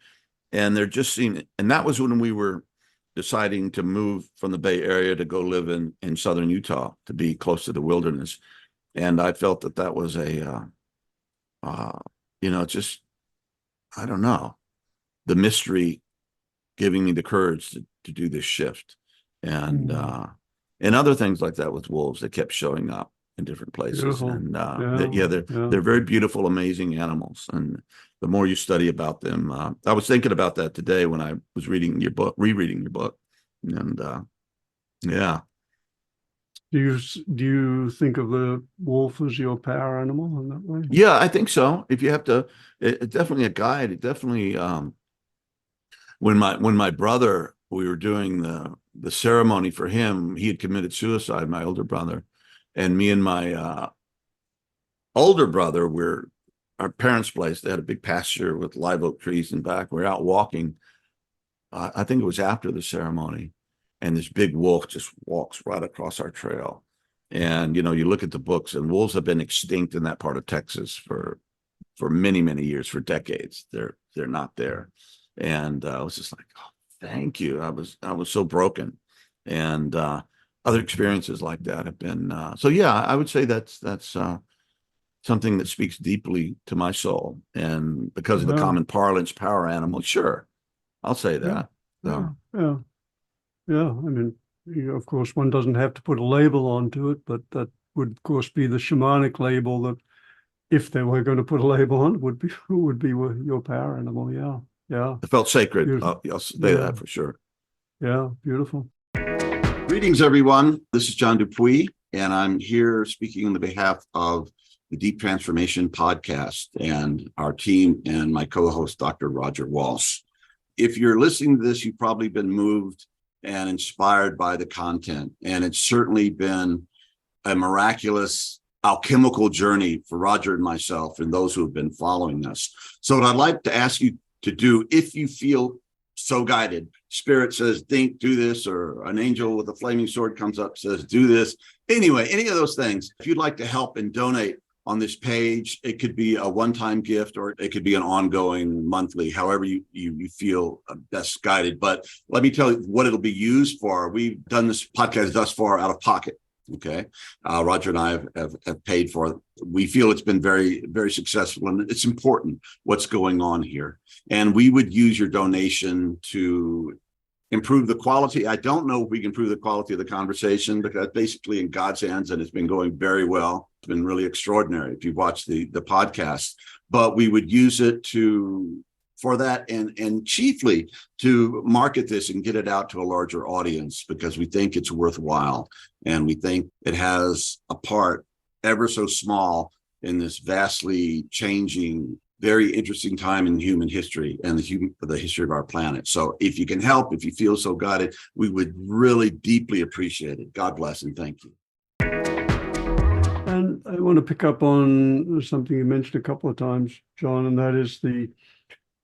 And there just seemed, and that was when we were deciding to move from the Bay Area to go live in southern Utah to be close to the wilderness. And I felt that was I don't know, the mystery giving me the courage to do this shift. And other things like that with wolves that kept showing up in different places. Beautiful. And Yeah. they're very beautiful, amazing animals. And the more you study about them, I was thinking about that today when I was rereading your book. And yeah. Do you think of the wolf as your power animal in that way? Yeah, I think so. If you have to, it's definitely a guide. It definitely, when my brother, we were doing the ceremony for him, he had committed suicide, my older brother, and me and my older brother were our parents' place. They had a big pasture with live oak trees in back. We're out walking. I think it was after the ceremony, and this big wolf just walks right across our trail. And you look at the books, and wolves have been extinct in that part of Texas for many, many years, for decades. They're not there. And I was just like, oh, thank you. I was so broken. And other experiences like that have been so yeah, I would say that's something that speaks deeply to my soul. And because of the common parlance, power animal, sure, I'll say that. Yeah. I mean, of course, one doesn't have to put a label onto it, but that would, of course, be the shamanic label that, if they were going to put a label on, would be your power animal. Yeah. It felt sacred. I'll say that for sure. Yeah, beautiful. Greetings, everyone. This is John Dupuy, and I'm here speaking on the behalf of the Deep Transformation Podcast and our team and my co-host, Dr. Roger Walsh. If you're listening to this, you've probably been moved and inspired by the content, and it's certainly been a miraculous alchemical journey for Roger and myself and those who have been following us. So what I'd like to ask you to do, if you feel so guided, Spirit says, do this, or an angel with a flaming sword comes up, says, do this. Anyway, any of those things, if you'd like to help and donate on this page, it could be a one-time gift, or it could be an ongoing monthly, however you feel best guided. But let me tell you what it'll be used for. We've done this podcast thus far out of pocket. Okay. Roger and I have paid for it. We feel it's been very, very successful, and it's important what's going on here. And we would use your donation to improve the quality. I don't know if we can improve the quality of the conversation, because basically in God's hands, and it's been going very well. It's been really extraordinary if you've watched the podcast. But we would use it for that, and chiefly to market this and get it out to a larger audience, because we think it's worthwhile, and we think it has a part, ever so small, in this vastly changing, very interesting time in human history and the history of our planet. So if you can help, if you feel so guided, we would really deeply appreciate it. God bless and thank you. And I want to pick up on something you mentioned a couple of times, John, and that is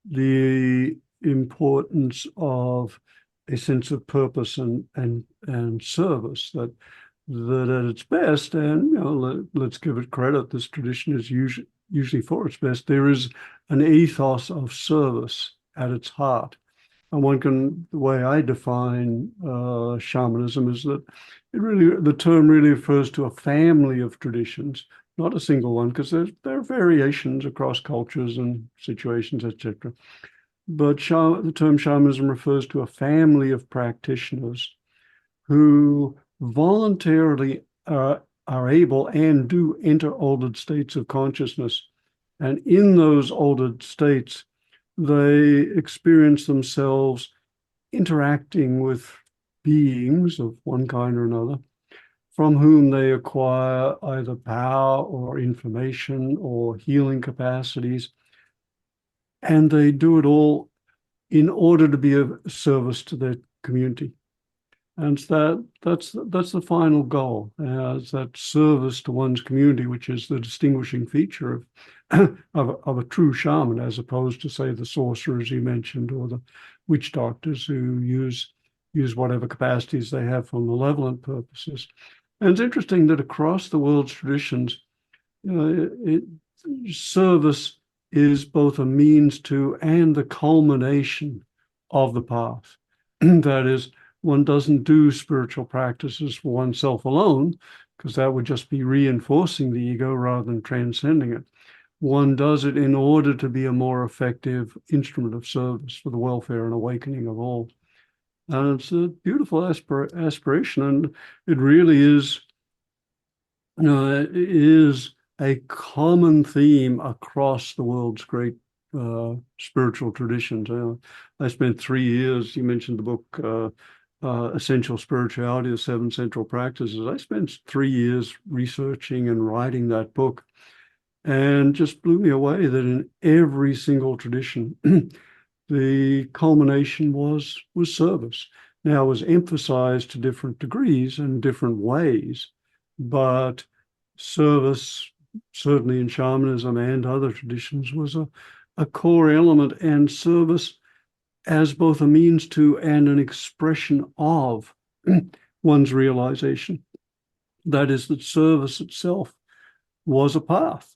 the importance of a sense of purpose and service, that at its best, and let's give it credit, this tradition is usually for its best, there is an ethos of service at its heart. And the way I define shamanism is that the term really refers to a family of traditions, not a single one, because there are variations across cultures and situations, etc. But the term shamanism refers to a family of practitioners who voluntarily are able and do enter altered states of consciousness. And in those altered states, they experience themselves interacting with beings of one kind or another, from whom they acquire either power or information or healing capacities. And they do it all in order to be of service to their community. And that's the final goal, is that service to one's community, which is the distinguishing feature of a true shaman, as opposed to, say, the sorcerers you mentioned, or the witch doctors who use whatever capacities they have for malevolent purposes. And it's interesting that across the world's traditions, service is both a means to and the culmination of the path. That is, one doesn't do spiritual practices for oneself alone, because that would just be reinforcing the ego rather than transcending it. one does it in order to be a more effective instrument of service for the welfare and awakening of all. And it's a beautiful aspiration, and it really is a common theme across the world's great spiritual traditions. I spent 3 years, you mentioned the book, Essential Spirituality, the Seven Central Practices. I spent 3 years researching and writing that book, and just blew me away that in every single tradition, the culmination was service. Now, it was emphasized to different degrees and different ways, but service, certainly in shamanism and other traditions, was a core element, and service as both a means to and an expression of one's realization. That is, that service itself was a path.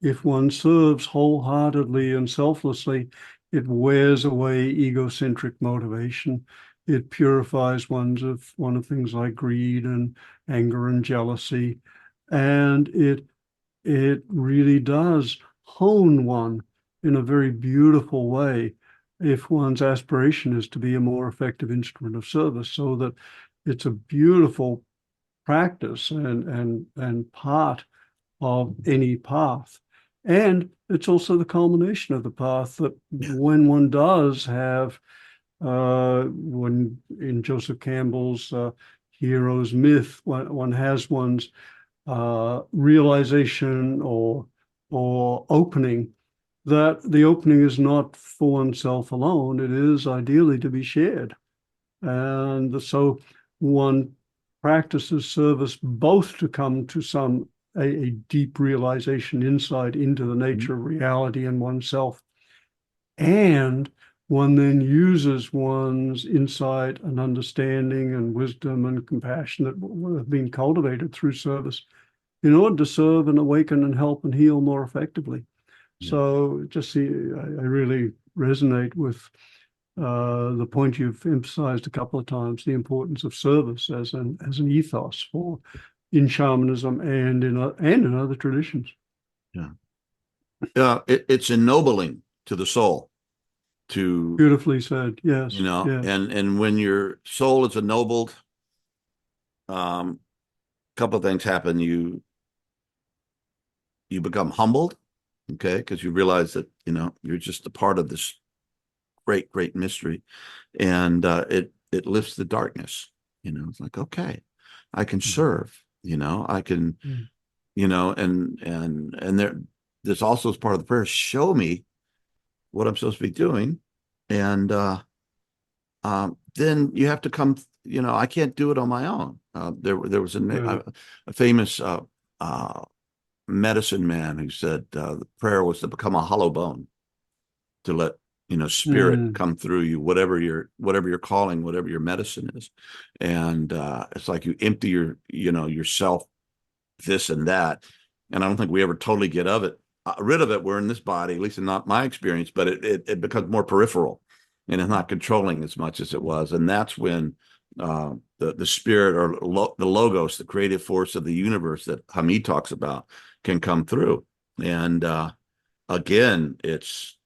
If one serves wholeheartedly and selflessly, it wears away egocentric motivation. It purifies one of things like greed and anger and jealousy. And it really does hone one in a very beautiful way if one's aspiration is to be a more effective instrument of service, so that it's a beautiful practice and part of any path. And it's also the culmination of the path, that when one does have, when in Joseph Campbell's hero's myth, one has one's realization or opening, that the opening is not for oneself alone. It is ideally to be shared. And so one practices service both to come to a deep realization, insight into the nature of reality and oneself, and one then uses one's insight and understanding and wisdom and compassion that have been cultivated through service in order to serve and awaken and help and heal more effectively. Yeah. So I really resonate with the point you've emphasized a couple of times, the importance of service as an ethos in shamanism and in other traditions. Yeah, it's ennobling to the soul. To beautifully said, yes. Yes. And when your soul is ennobled, a couple of things happen. You become humbled, okay, because you realize that you're just a part of this great mystery, and it lifts the darkness. It's like, okay, I can serve. I can, and there's also, as part of the prayer, show me what I'm supposed to be doing, and then you have to come. I can't do it on my own. There was a famous medicine man who said the prayer was to become a hollow bone, to let spirit come through you, whatever your calling, whatever your medicine is. And it's like you empty yourself, this and that. And I don't think we ever totally get rid of it. We're in this body, at least in not my experience, but it becomes more peripheral, and it's not controlling as much as it was. And that's when the spirit, or the logos, the creative force of the universe that Hamid talks about, can come through. And again, it's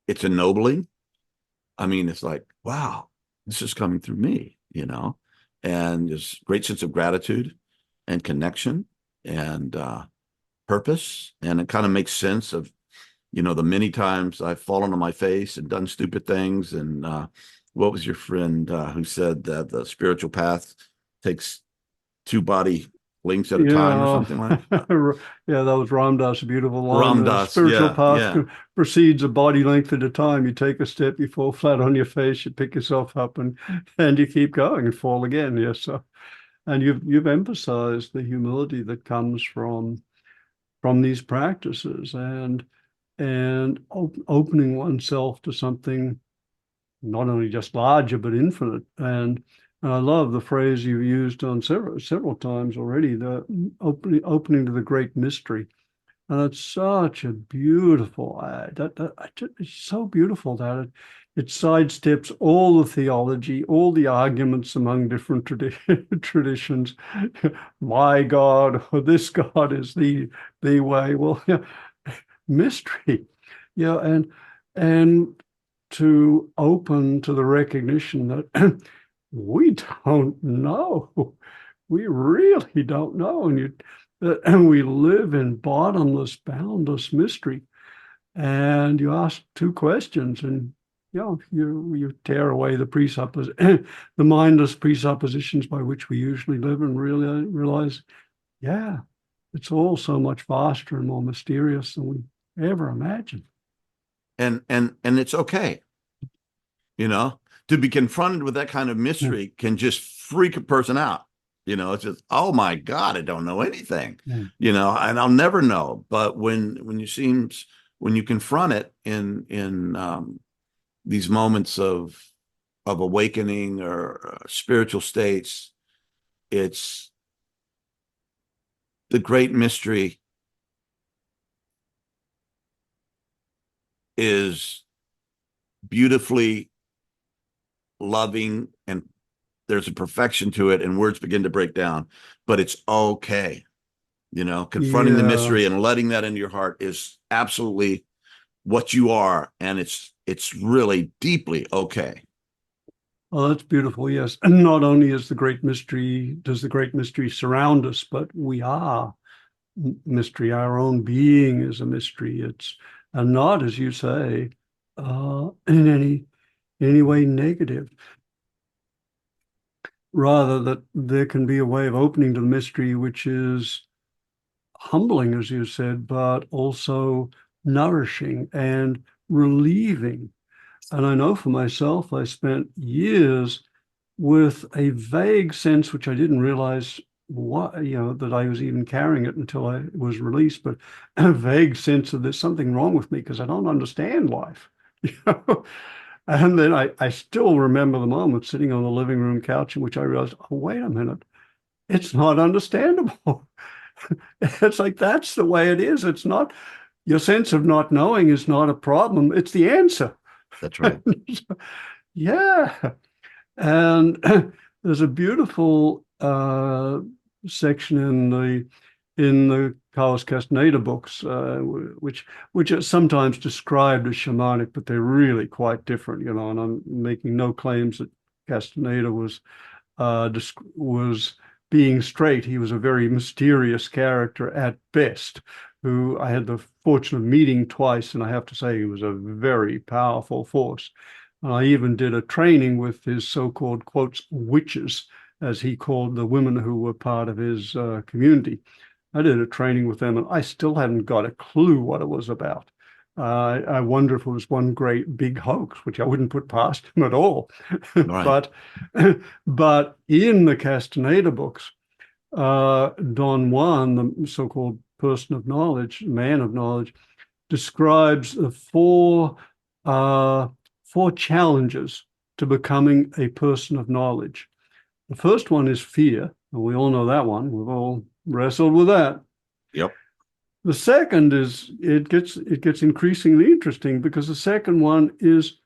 ennobling. I mean, it's like, wow, this is coming through me, and there's great sense of gratitude and connection and purpose. And it kind of makes sense of, the many times I've fallen on my face and done stupid things. And what was your friend who said that the spiritual path takes 2 body links at a time, or something like that? Yeah, that was Ram Dass, a beautiful line. The spiritual path proceeds a body length at a time. You take a step, you fall flat on your face, you pick yourself up, and you keep going and fall again. Yes, and you've emphasized the humility that comes from these practices, and opening oneself to something not only just larger but infinite. And I love the phrase you used on several times already, the opening to the great mystery. And it's such a beautiful, it's so beautiful that it sidesteps all the theology, all the arguments among different traditions. My God, or this God is the way. Well, yeah, mystery, yeah, and to open to the recognition that we don't know. We really don't know, and we live in bottomless, boundless mystery. And you ask two questions, and you tear away the the mindless presuppositions by which we usually live, and really realize, yeah, it's all so much vaster and more mysterious than we ever imagined. And it's okay, to be confronted with that kind of mystery can just freak a person out. It's just, oh my God, I don't know anything, and I'll never know. But when you confront it in these moments of awakening or spiritual states, it's the great mystery is beautifully loving, and there's a perfection to it, and words begin to break down, but it's okay. Confronting the mystery and letting that into your heart is absolutely what you are, and it's really deeply okay. Oh, that's beautiful. Yes. And not only does the great mystery surround us, but we are mystery. Our own being is a mystery. It's and not, as you say, in any way negative. Rather, that there can be a way of opening to the mystery, which is humbling, as you said, but also nourishing and relieving. And I know for myself, I spent years with a vague sense, which I didn't realize that I was even carrying it until I was released, but a vague sense of there's something wrong with me because I don't understand life. And then I still remember the moment sitting on the living room couch in which I realized, oh, wait a minute, it's not understandable. It's like, that's the way it is. It's not, your sense of not knowing is not a problem. It's the answer. That's right. Yeah. And there's a beautiful section in the Carlos Castaneda books, which are sometimes described as shamanic, but they're really quite different, and I'm making no claims that Castaneda was being straight. He was a very mysterious character at best, who I had the fortune of meeting twice, and I have to say he was a very powerful force. I even did a training with his so-called, quotes, witches, as he called the women who were part of his community. I did a training with them, and I still hadn't got a clue what it was about. I wonder if it was one great big hoax, which I wouldn't put past him at all. Right. But in the Castaneda books, Don Juan, the so-called person of knowledge, man of knowledge, describes the four challenges to becoming a person of knowledge. The first one is fear, and we all know that one. We've all wrestled with that. Yep. The second is it gets increasingly interesting, because the second one is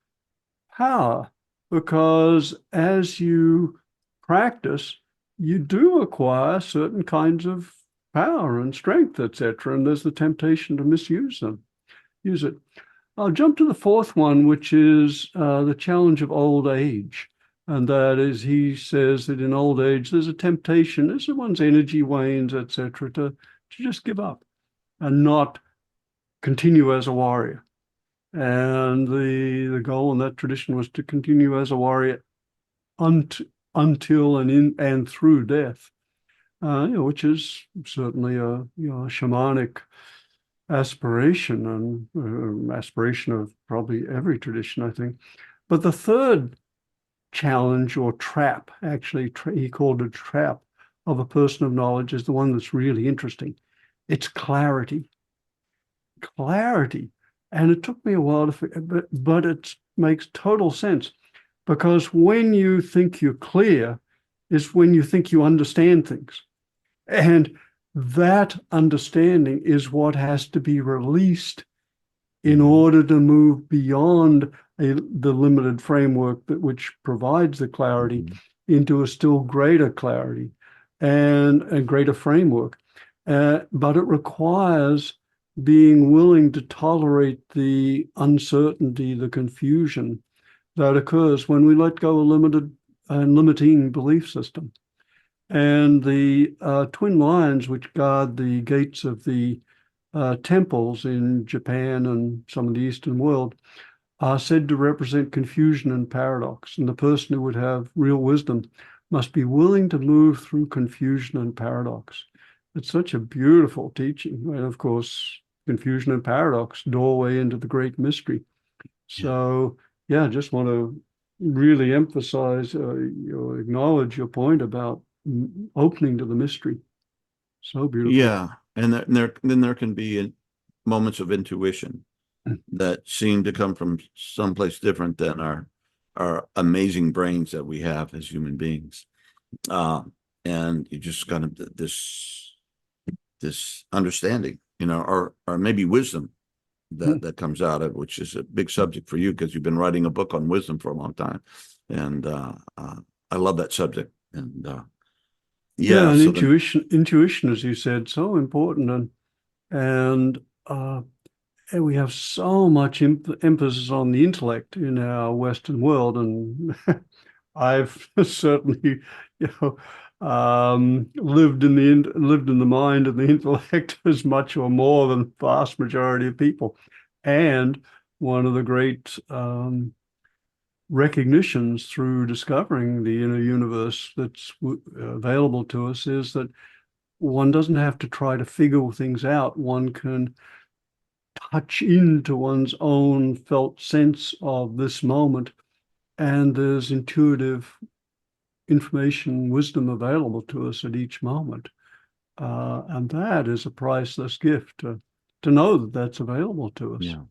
power, because as you practice, you do acquire certain kinds of power and strength, etc., and there's the temptation to use it. I'll jump to the fourth one, which is the challenge of old age. And that is, he says that in old age, there's a temptation, as one's energy wanes, etc., to just give up and not continue as a warrior. And the goal in that tradition was to continue as a warrior until and through death, which is certainly a shamanic aspiration, and aspiration of probably every tradition, I think. But the third challenge, or trap, actually, he called it trap of a person of knowledge, is the one that's really interesting. It's clarity. And it took me a while to figure, but it makes total sense, because when you think you're clear is when you think you understand things. And that understanding is what has to be released in order to move beyond the limited framework which provides the clarity into a still greater clarity and a greater framework. But it requires being willing to tolerate the uncertainty, the confusion that occurs when we let go of limited and limiting belief system. And the twin lions which guard the gates of the temples in Japan and some of the Eastern world are said to represent confusion and paradox. And the person who would have real wisdom must be willing to move through confusion and paradox. It's such a beautiful teaching. And of course, confusion and paradox, doorway into the great mystery. So, yeah, I just want to really emphasize or acknowledge your point about opening to the mystery. So beautiful. Yeah, and then there can be moments of intuition that seem to come from someplace different than our amazing brains that we have as human beings. And you just kind of this understanding, or maybe wisdom that comes out of, which is a big subject for you because you've been writing a book on wisdom for a long time, and I love that subject. And and so intuition, as you said, so important, and we have so much emphasis on the intellect in our Western world, and I've certainly, lived in the mind and the intellect as much or more than the vast majority of people. And one of the great recognitions through discovering the inner universe that's available to us is that one doesn't have to try to figure things out. One can touch into one's own felt sense of this moment, and there's intuitive information, wisdom available to us at each moment. And that is a priceless gift to know that that's available to us. Yeah.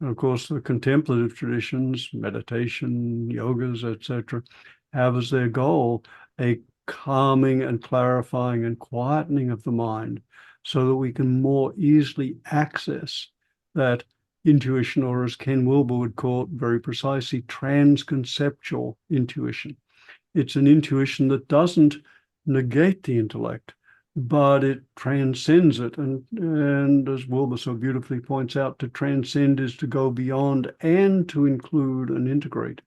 And of course, the contemplative traditions, meditation, yogas, etc., have as their goal a calming and clarifying and quietening of the mind so that we can more easily access that intuition, or as Ken Wilber would call it very precisely, transconceptual intuition. It's an intuition that doesn't negate the intellect, but it transcends it. And as Wilber so beautifully points out, to transcend is to go beyond and to include and integrate.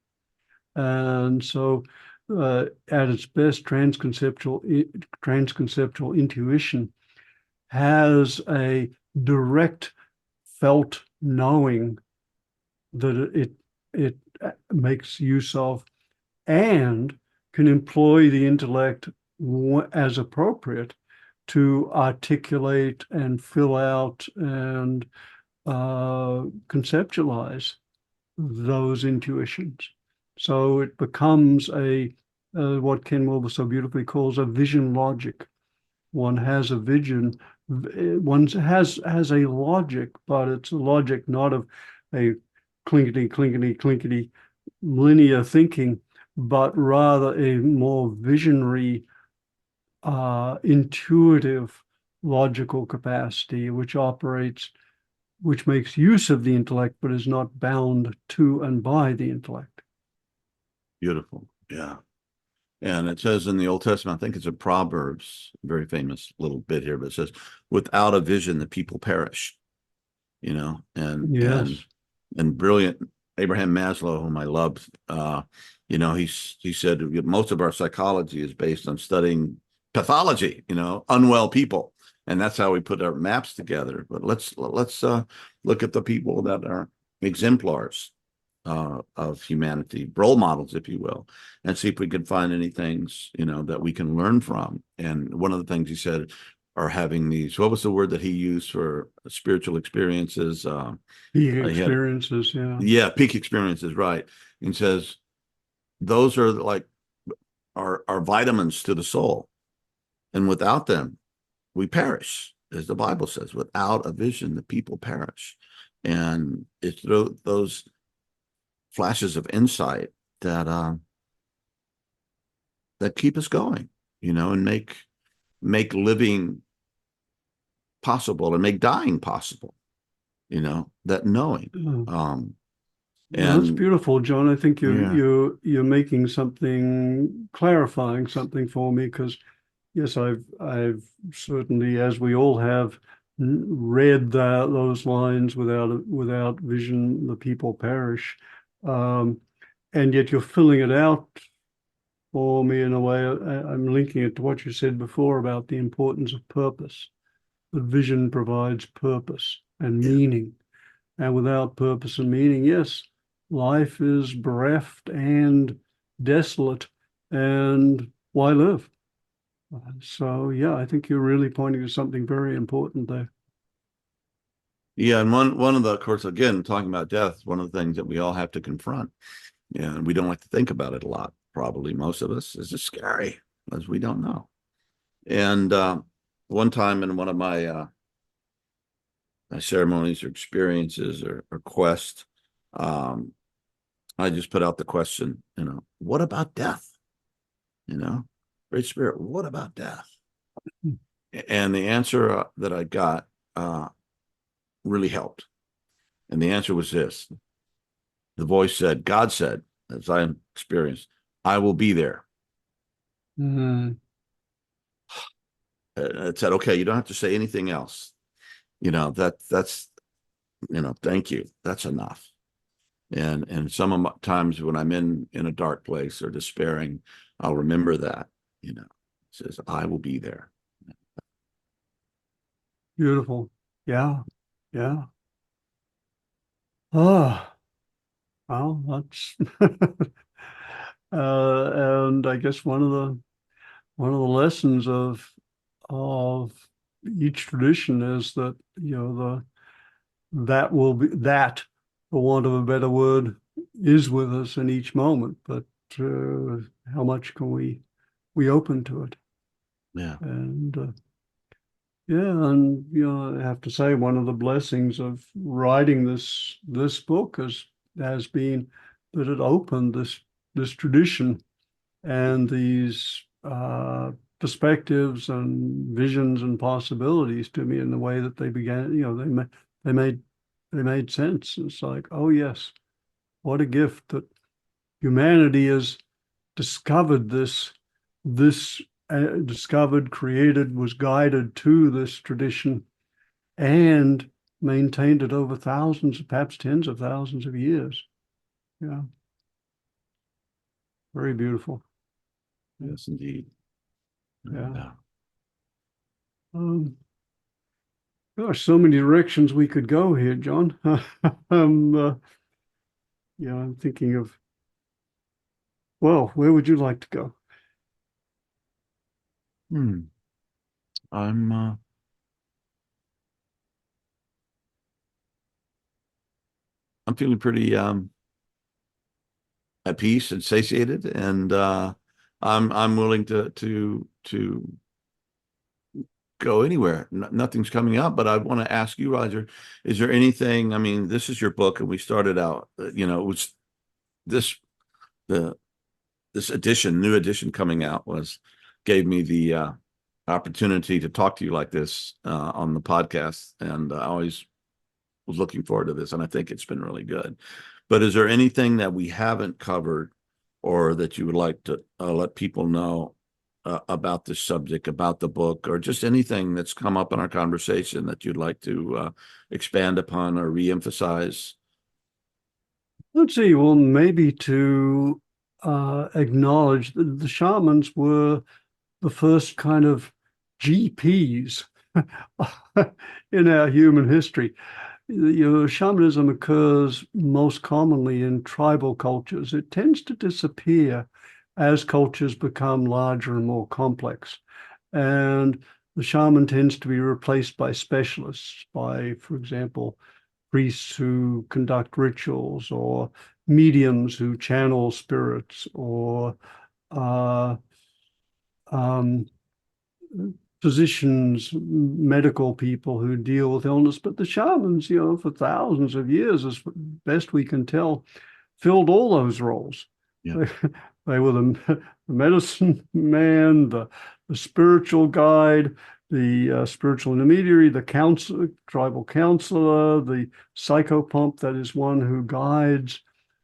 And so at its best, transconceptual intuition has a direct felt knowing that it makes use of, and can employ the intellect as appropriate to articulate and fill out and conceptualize those intuitions. So it becomes what Ken Wilber so beautifully calls a vision logic. One has a vision, one has a logic, but it's a logic not of a clinkety linear thinking, but rather a more visionary, intuitive, logical capacity, which makes use of the intellect, but is not bound to and by the intellect. Beautiful. Yeah. And it says in the Old Testament, I think it's in Proverbs, a very famous little bit here, but it says, without a vision, the people perish, and Yes. and brilliant Abraham Maslow, whom I loved, he said most of our psychology is based on studying pathology, unwell people. And that's how we put our maps together. But let's look at the people that are exemplars of humanity, role models, if you will, and see if we can find any things, that we can learn from. And one of the things he said are having these, what was the word that he used for spiritual experiences? Peak experiences, yeah, peak experiences, right. And says those are like our vitamins to the soul. And without them, we perish, as the Bible says. Without a vision, the people perish. And it's those flashes of insight that keep us going, and make living possible and make dying possible. that knowing. Oh, well, that's And beautiful, John. I think yeah, you're making something, clarifying something for me, because yes, I've certainly, as we all have, read those lines, without vision, the people perish. Um, and yet you're filling it out for me in a way. I'm linking it to what you said before about the importance of purpose. The vision provides purpose and yeah, meaning. And without purpose and meaning, yes, life is bereft and desolate. And why live? So, yeah, I think you're really pointing to something very important there. yeah. And one of the, of course, again, talking about death, one of the things that we all have to confront, and we don't like to think about it a lot. Probably most of us is just scary, as we don't know. And one time in one of my ceremonies or experiences or quest, um, I just put out the question, what about death? Great Spirit, what about death? And the answer that I got really helped. And the answer was this. The voice said, God said, as I experienced, I will be there. Mm, It said, okay, you don't have to say anything else. That's, thank you. That's enough. And sometimes when I'm in a dark place or despairing, I'll remember that, it says, I will be there. beautiful. Yeah, yeah. Oh, well, that's and I guess one of the lessons of each tradition is that, that will be that, for want of a better word, is with us in each moment. But how much can we open to it? Yeah. And yeah, and I have to say, one of the blessings of writing this book has been that it opened this tradition and these perspectives and visions and possibilities to me in the way that they began. They made they made sense. It's like, oh yes, what a gift that humanity has discovered this discovered, created, was guided to this tradition, and maintained it over thousands, perhaps tens of thousands of years. Yeah, very beautiful. Yes, indeed. Yeah. Yeah. Um, Gosh, so many directions we could go here, John. Yeah, I'm thinking of, well, where would you like to go? Hmm. I'm I'm feeling pretty at peace and satiated, and I'm willing to go anywhere. Nothing's coming up, but I want to ask you, Roger, is there anything? I mean, this is your book, and we started out, it was this the this new edition coming out gave me the opportunity to talk to you like this on the podcast, and I always was looking forward to this, and I think it's been really good. But is there anything that we haven't covered or that you would like to let people know about this subject, about the book, or just anything that's come up in our conversation that you'd like to expand upon or reemphasize? Let's see, well, maybe to acknowledge that the shamans were the first kind of GPs in our human history. Shamanism occurs most commonly in tribal cultures. It tends to disappear as cultures become larger and more complex. And the shaman tends to be replaced by specialists, by, for example, priests who conduct rituals, or mediums who channel spirits, or uh, um, physicians, medical people who deal with illness. But the shamans, for thousands of years, as best we can tell, filled all those roles. Yeah. They, they were the medicine man, the spiritual guide, the spiritual intermediary, the counsel, tribal counselor, the psychopomp, that is one who guides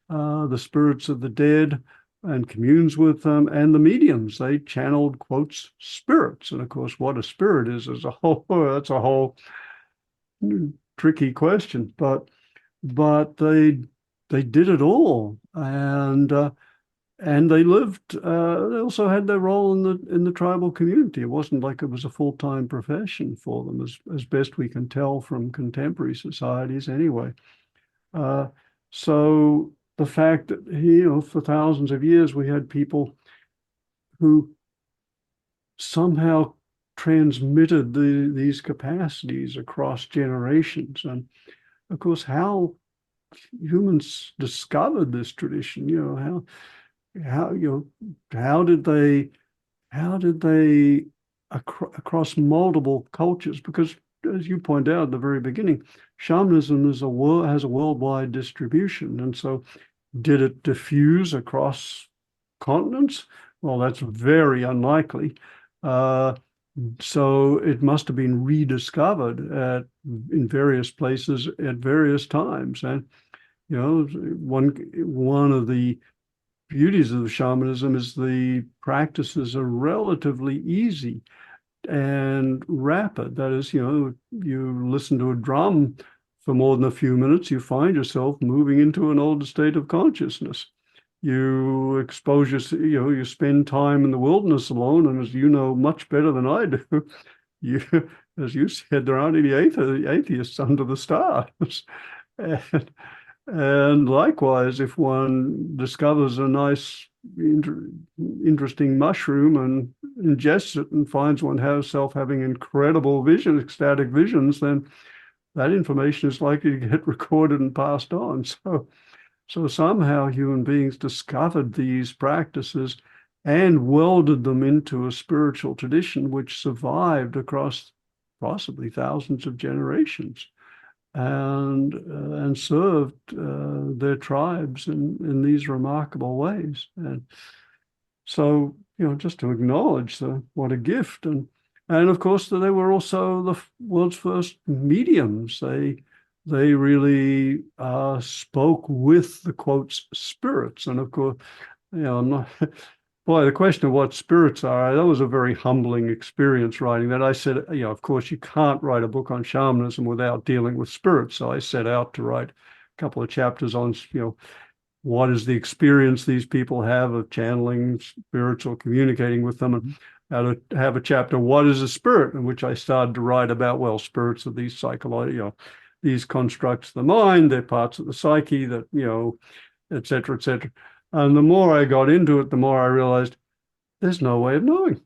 the spirits of the dead and communes with them, and the mediums. They channeled, quotes, spirits. And of course, what a spirit is a whole, that's a whole tricky question. But they did it all, and they lived. They also had their role in the tribal community. It wasn't like it was a full-time profession for them, as best we can tell from contemporary societies, anyway. So the fact that, for thousands of years we had people who somehow transmitted these capacities across generations, and of course how humans discovered this tradition. How did they across multiple cultures? Because as you point out at the very beginning, shamanism has a worldwide distribution, and so did it diffuse across continents? Well, that's very unlikely. So it must have been rediscovered in various places at various times. And one of the beauties of shamanism is the practices are relatively easy and rapid. That is, you listen to a drum for more than a few minutes, you find yourself moving into an altered state of consciousness. You expose you spend time in the wilderness alone, and as you know much better than I do, as you said, there aren't any atheists under the stars. And likewise, if one discovers a nice, interesting mushroom and ingests it and finds oneself having incredible ecstatic visions, then that information is likely to get recorded and passed on. So somehow human beings discovered these practices and welded them into a spiritual tradition which survived across possibly thousands of generations, and served their tribes in these remarkable ways. And so, just to acknowledge what a gift. And of course, they were also the world's first mediums. They really spoke with the, quotes, spirits. And of course, I'm not, boy, the question of what spirits are, that was a very humbling experience writing that. I said, of course, you can't write a book on shamanism without dealing with spirits. So I set out to write a couple of chapters on, what is the experience these people have of channeling spirits or communicating with them, and how to have a chapter, what is a spirit, in which I started to write about, well, spirits are these psychological, these constructs of the mind, they're parts of the psyche that, et cetera, et cetera. And the more I got into it, the more I realized there's no way of knowing.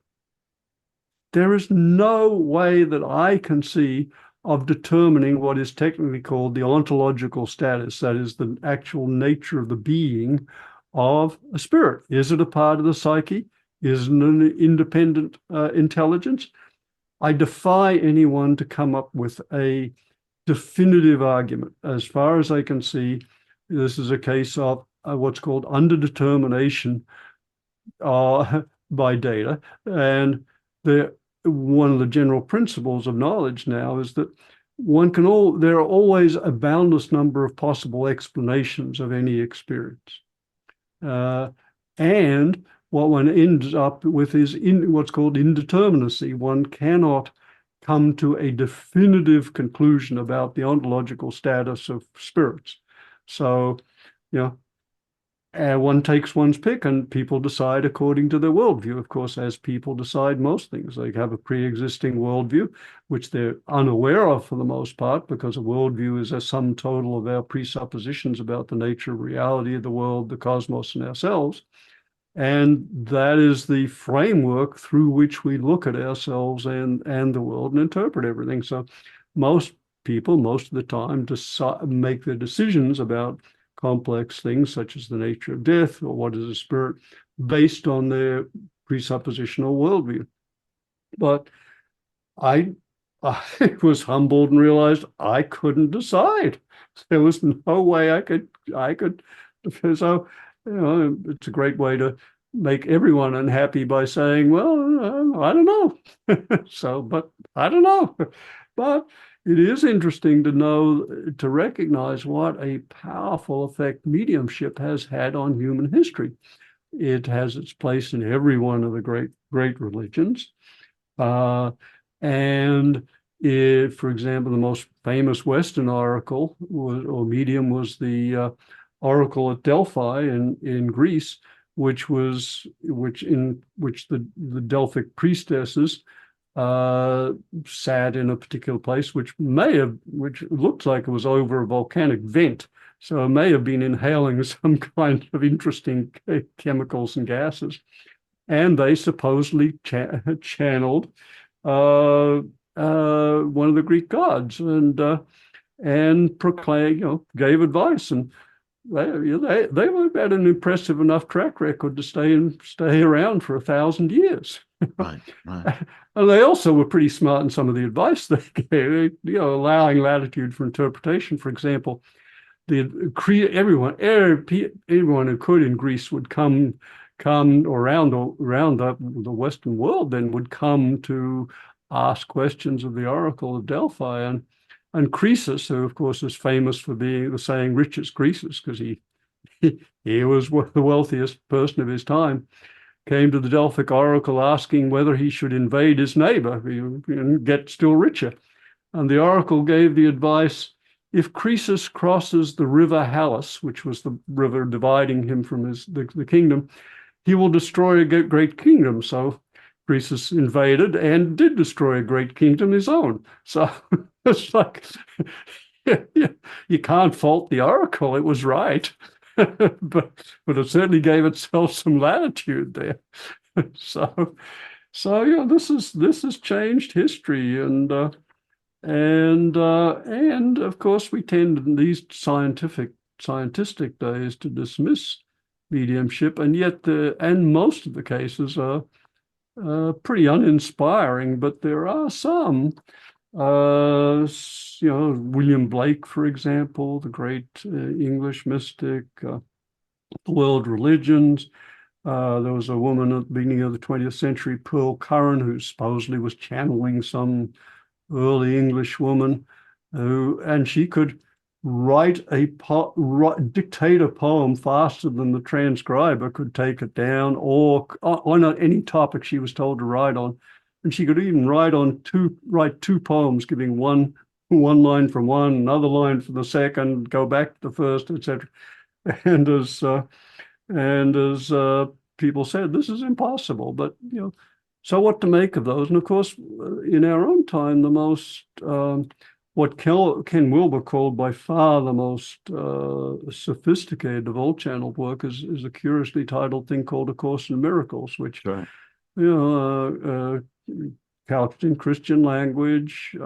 There is no way that I can see of determining what is technically called the ontological status, that is the actual nature of the being of a spirit. Is it a part of the psyche? Is it an independent intelligence? I defy anyone to come up with a definitive argument. As far as I can see, this is a case of what's called underdetermination by data. And one of the general principles of knowledge now is that there are always a boundless number of possible explanations of any experience. And what one ends up with is what's called indeterminacy. One cannot come to a definitive conclusion about the ontological status of spirits. So, one takes one's pick, and people decide according to their worldview. Of course, as people decide most things, they have a pre-existing worldview, which they're unaware of for the most part, because a worldview is a sum total of our presuppositions about the nature of reality of the world, the cosmos, and ourselves. And that is the framework through which we look at ourselves and the world and interpret everything. So most people, most of the time, make their decisions about complex things such as the nature of death or what is a spirit based on their presuppositional worldview. But I was humbled and realized I couldn't decide. There was no way I could. So, it's a great way to make everyone unhappy by saying, well, I don't know. But I don't know. But it is interesting to know, to recognize what a powerful effect mediumship has had on human history. It has its place in every one of the great religions. Uh, and for example, the most famous Western oracle or medium was the oracle at Delphi in Greece, which the Delphic priestesses sat in a particular place, which looked like it was over a volcanic vent. So it may have been inhaling some kind of interesting chemicals and gases. And they supposedly channeled one of the Greek gods and proclaimed, gave advice, and they had an impressive enough track record to stay around for 1,000 years. Right, right. And they also were pretty smart in some of the advice they gave, allowing latitude for interpretation. For example, everyone who could in Greece would come around the Western world, then would come to ask questions of the Oracle of Delphi. And Croesus, who of course is famous for being the saying richest Croesus, because he was the wealthiest person of his time, came to the Delphic Oracle asking whether he should invade his neighbor and get still richer. And the Oracle gave the advice, if Croesus crosses the river Halys, which was the river dividing him from the kingdom, he will destroy a great kingdom. So Croesus invaded and did destroy a great kingdom, his own. So it's like, you can't fault the oracle. It was right. but it certainly gave itself some latitude there. So this has changed history, and of course we tend in these scientific days to dismiss mediumship, and yet most of the cases are pretty uninspiring. But there are some. William Blake, for example, the great English mystic, the world religions. There was a woman at the beginning of the 20th century, Pearl Curran, who supposedly was channeling some early English woman, and she could dictate a poem faster than the transcriber could take it down, or on any topic she was told to write on. And she could even write two poems, giving one line from one, another line from the second, go back to the first, etc. And as people said, this is impossible. But so what to make of those? And of course, in our own time, the most what Ken Wilber called by far the most sophisticated of all channeled work is a curiously titled thing called A Course in Miracles, which Right. Couched in Christian language,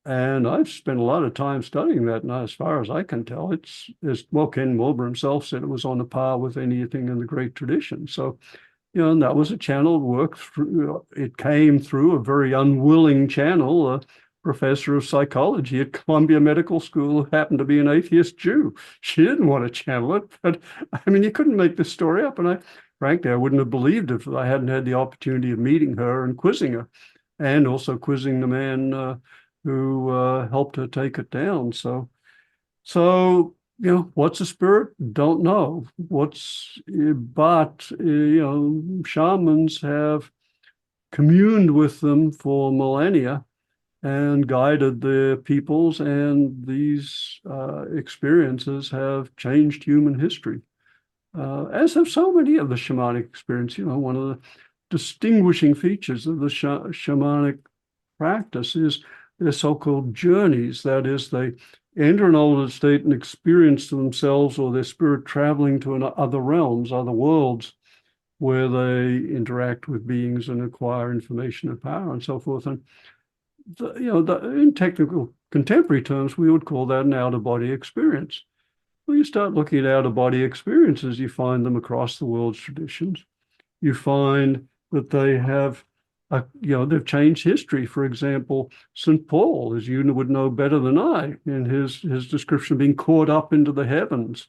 and I've spent a lot of time studying that. And as far as I can tell, it's well, Ken Wilber himself said it was on a par with anything in the great tradition. So, and that was a channeled work. It came through a very unwilling channel, a professor of psychology at Columbia Medical School who happened to be an atheist Jew. She didn't want to channel it, but I mean, you couldn't make this story up. And frankly, I wouldn't have believed it if I hadn't had the opportunity of meeting her and quizzing her, and also quizzing the man who helped her take it down. So what's a spirit? Don't know. But shamans have communed with them for millennia and guided their peoples, and these experiences have changed human history. As have so many of the shamanic experience. One of the distinguishing features of the shamanic practice is their so-called journeys. That is, they enter an altered state and experience themselves or their spirit traveling to other realms, other worlds, where they interact with beings and acquire information and power and so forth. And in technical contemporary terms, we would call that an out-of-body experience. Well, you start looking at out-of-body experiences, you find them across the world's traditions. You find that they have, they've changed history. For example, St. Paul, as you would know better than I, in his description of being caught up into the heavens,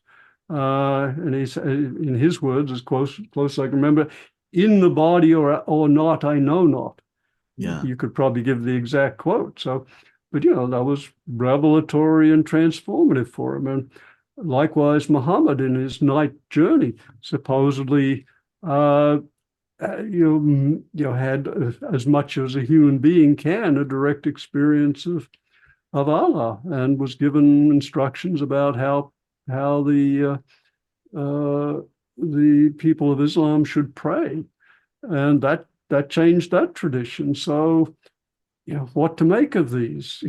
And he's in his words, as close as I can remember, in the body or not, I know not. Yeah. You could probably give the exact quote. So, but that was revelatory and transformative for him. And likewise, Muhammad in his night journey supposedly, had as much as a human being can a direct experience of Allah, and was given instructions about how the people of Islam should pray, and that changed that tradition. So, what to make of these?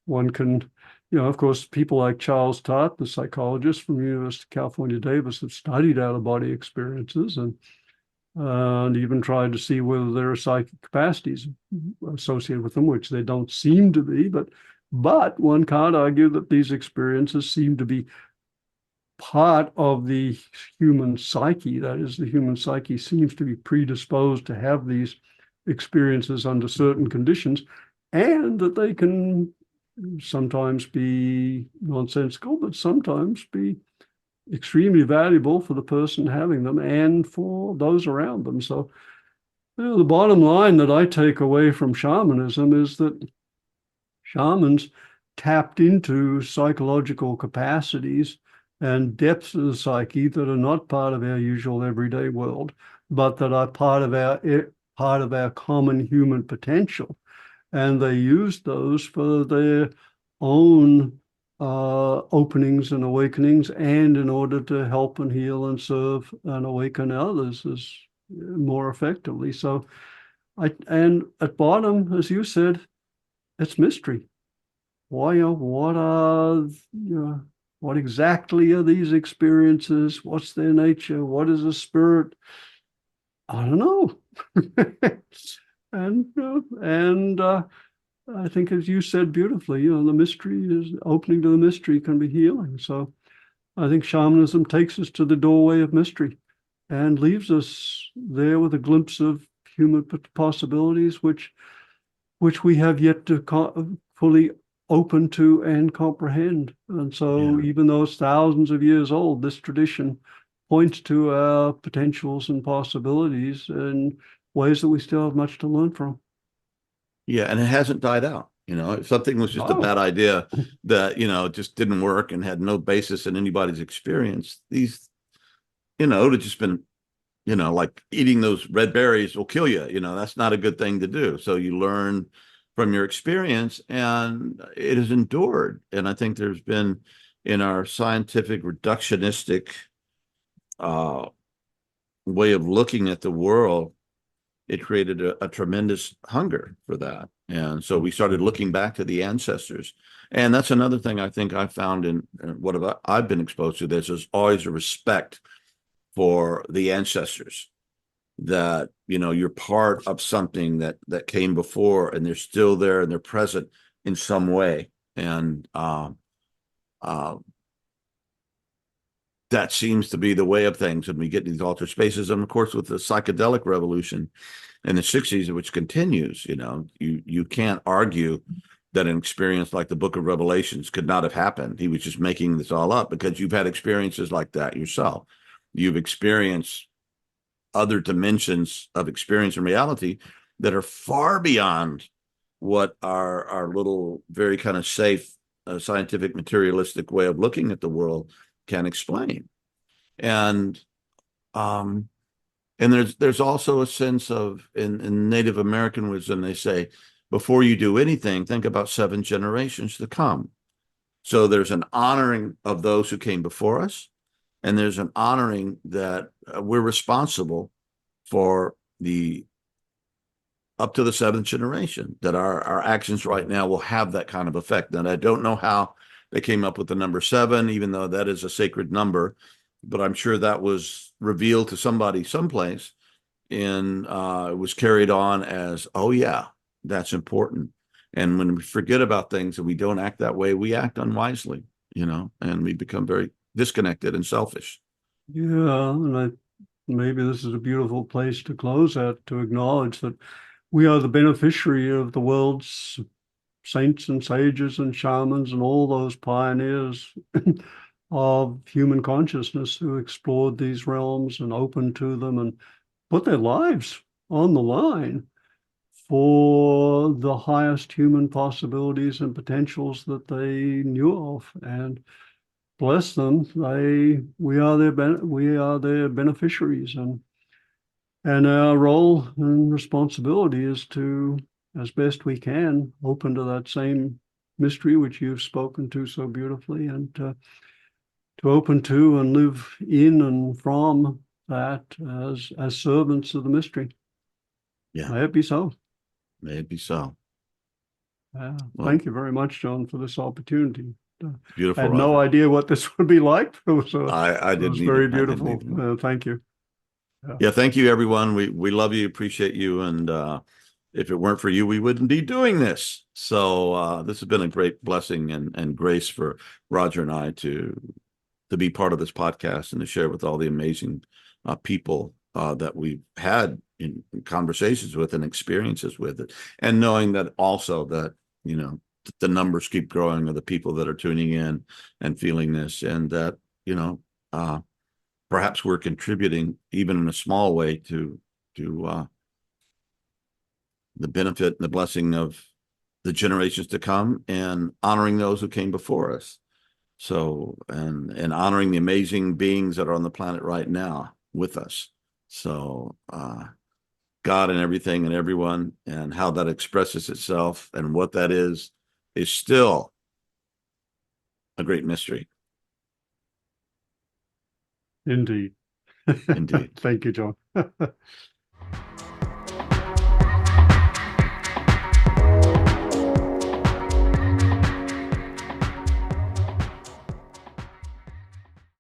One can, of course, people like Charles Tart, the psychologist from the University of California, Davis, have studied out-of-body experiences and even tried to see whether there are psychic capacities associated with them, which they don't seem to be. But one can't argue that these experiences seem to be part of the human psyche. That is, the human psyche seems to be predisposed to have these experiences under certain conditions, and that they can sometimes be nonsensical, but sometimes be extremely valuable for the person having them and for those around them. So, the bottom line that I take away from shamanism is that shamans tapped into psychological capacities and depths of the psyche that are not part of our usual everyday world, but that are part of our common human potential. And they used those for their own openings and awakenings, and in order to help and heal and serve and awaken others as more effectively. So, and at bottom, as you said, it's mystery. What exactly are these experiences? What's their nature? What is a spirit? I don't know. and I think, as you said beautifully, the mystery is opening to the mystery can be healing. So I think shamanism takes us to the doorway of mystery and leaves us there with a glimpse of human possibilities, which we have yet to fully open to and comprehend. And so, Yeah. even though it's thousands of years old, this tradition points to our potentials and possibilities in ways that we still have much to learn from. Yeah, and it hasn't died out. If something was just a Oh, bad idea that, just didn't work and had no basis in anybody's experience, these, it would have just been, like eating those red berries will kill you. That's not a good thing to do. So you learn from your experience, and it has endured. And I think there's been, in our scientific reductionistic uh, way of looking at the world, it created a tremendous hunger for that. And so we started looking back to the ancestors. And that's another thing I think I found in what I've been exposed to. There's always a respect for the ancestors, that, you're part of something that came before, and they're still there and they're present in some way. And uh, that seems to be the way of things when we get these altered spaces. And of course, with the psychedelic revolution in the 60s, which continues, you can't argue that an experience like the Book of Revelations could not have happened. He was just making this all up, because you've had experiences like that yourself. You've experienced other dimensions of experience and reality that are far beyond what our little, very kind of safe, scientific, materialistic way of looking at the world can explain. And um, and there's also a sense of, in Native American wisdom, they say, before you do anything, think about 7 generations to come. So there's an honoring of those who came before us, and there's an honoring that we're responsible for the up to the 7th generation, that our actions right now will have that kind of effect. And I don't know how they came up with the number 7, even though that is a sacred number, but I'm sure that was revealed to somebody someplace, and it was carried on as, oh yeah, that's important. And when we forget about things and we don't act that way, we act unwisely, and we become very disconnected and selfish. yeah. And maybe this is a beautiful place to close at, to acknowledge that we are the beneficiary of the world's saints and sages and shamans and all those pioneers of human consciousness who explored these realms and opened to them and put their lives on the line for the highest human possibilities and potentials that they knew of. And bless them, we are their beneficiaries, and our role and responsibility is to, as best we can, open to that same mystery which you've spoken to so beautifully, and to open to and live in and from that as servants of the mystery. Yeah, May it be so. may it be so. Well, Thank you very much, John, for this opportunity. I beautiful, had no Roger. idea what this would be like. I It was didn't very either. I didn't beautiful. either. Thank you. Yeah. Yeah, thank you, everyone. We love you, appreciate you, and if it weren't for you, we wouldn't be doing this. So this has been a great blessing and grace for Roger and I to be part of this podcast and to share with all the amazing people that we've had in conversations with and experiences with it, and knowing that also that the numbers keep growing of the people that are tuning in and feeling this, and that perhaps we're contributing even in a small way to the benefit and the blessing of the generations to come, and honoring those who came before us. So, and honoring the amazing beings that are on the planet right now with us. So, God and everything and everyone, and how that expresses itself and what that is still a great mystery. Indeed. Indeed. Thank you, John.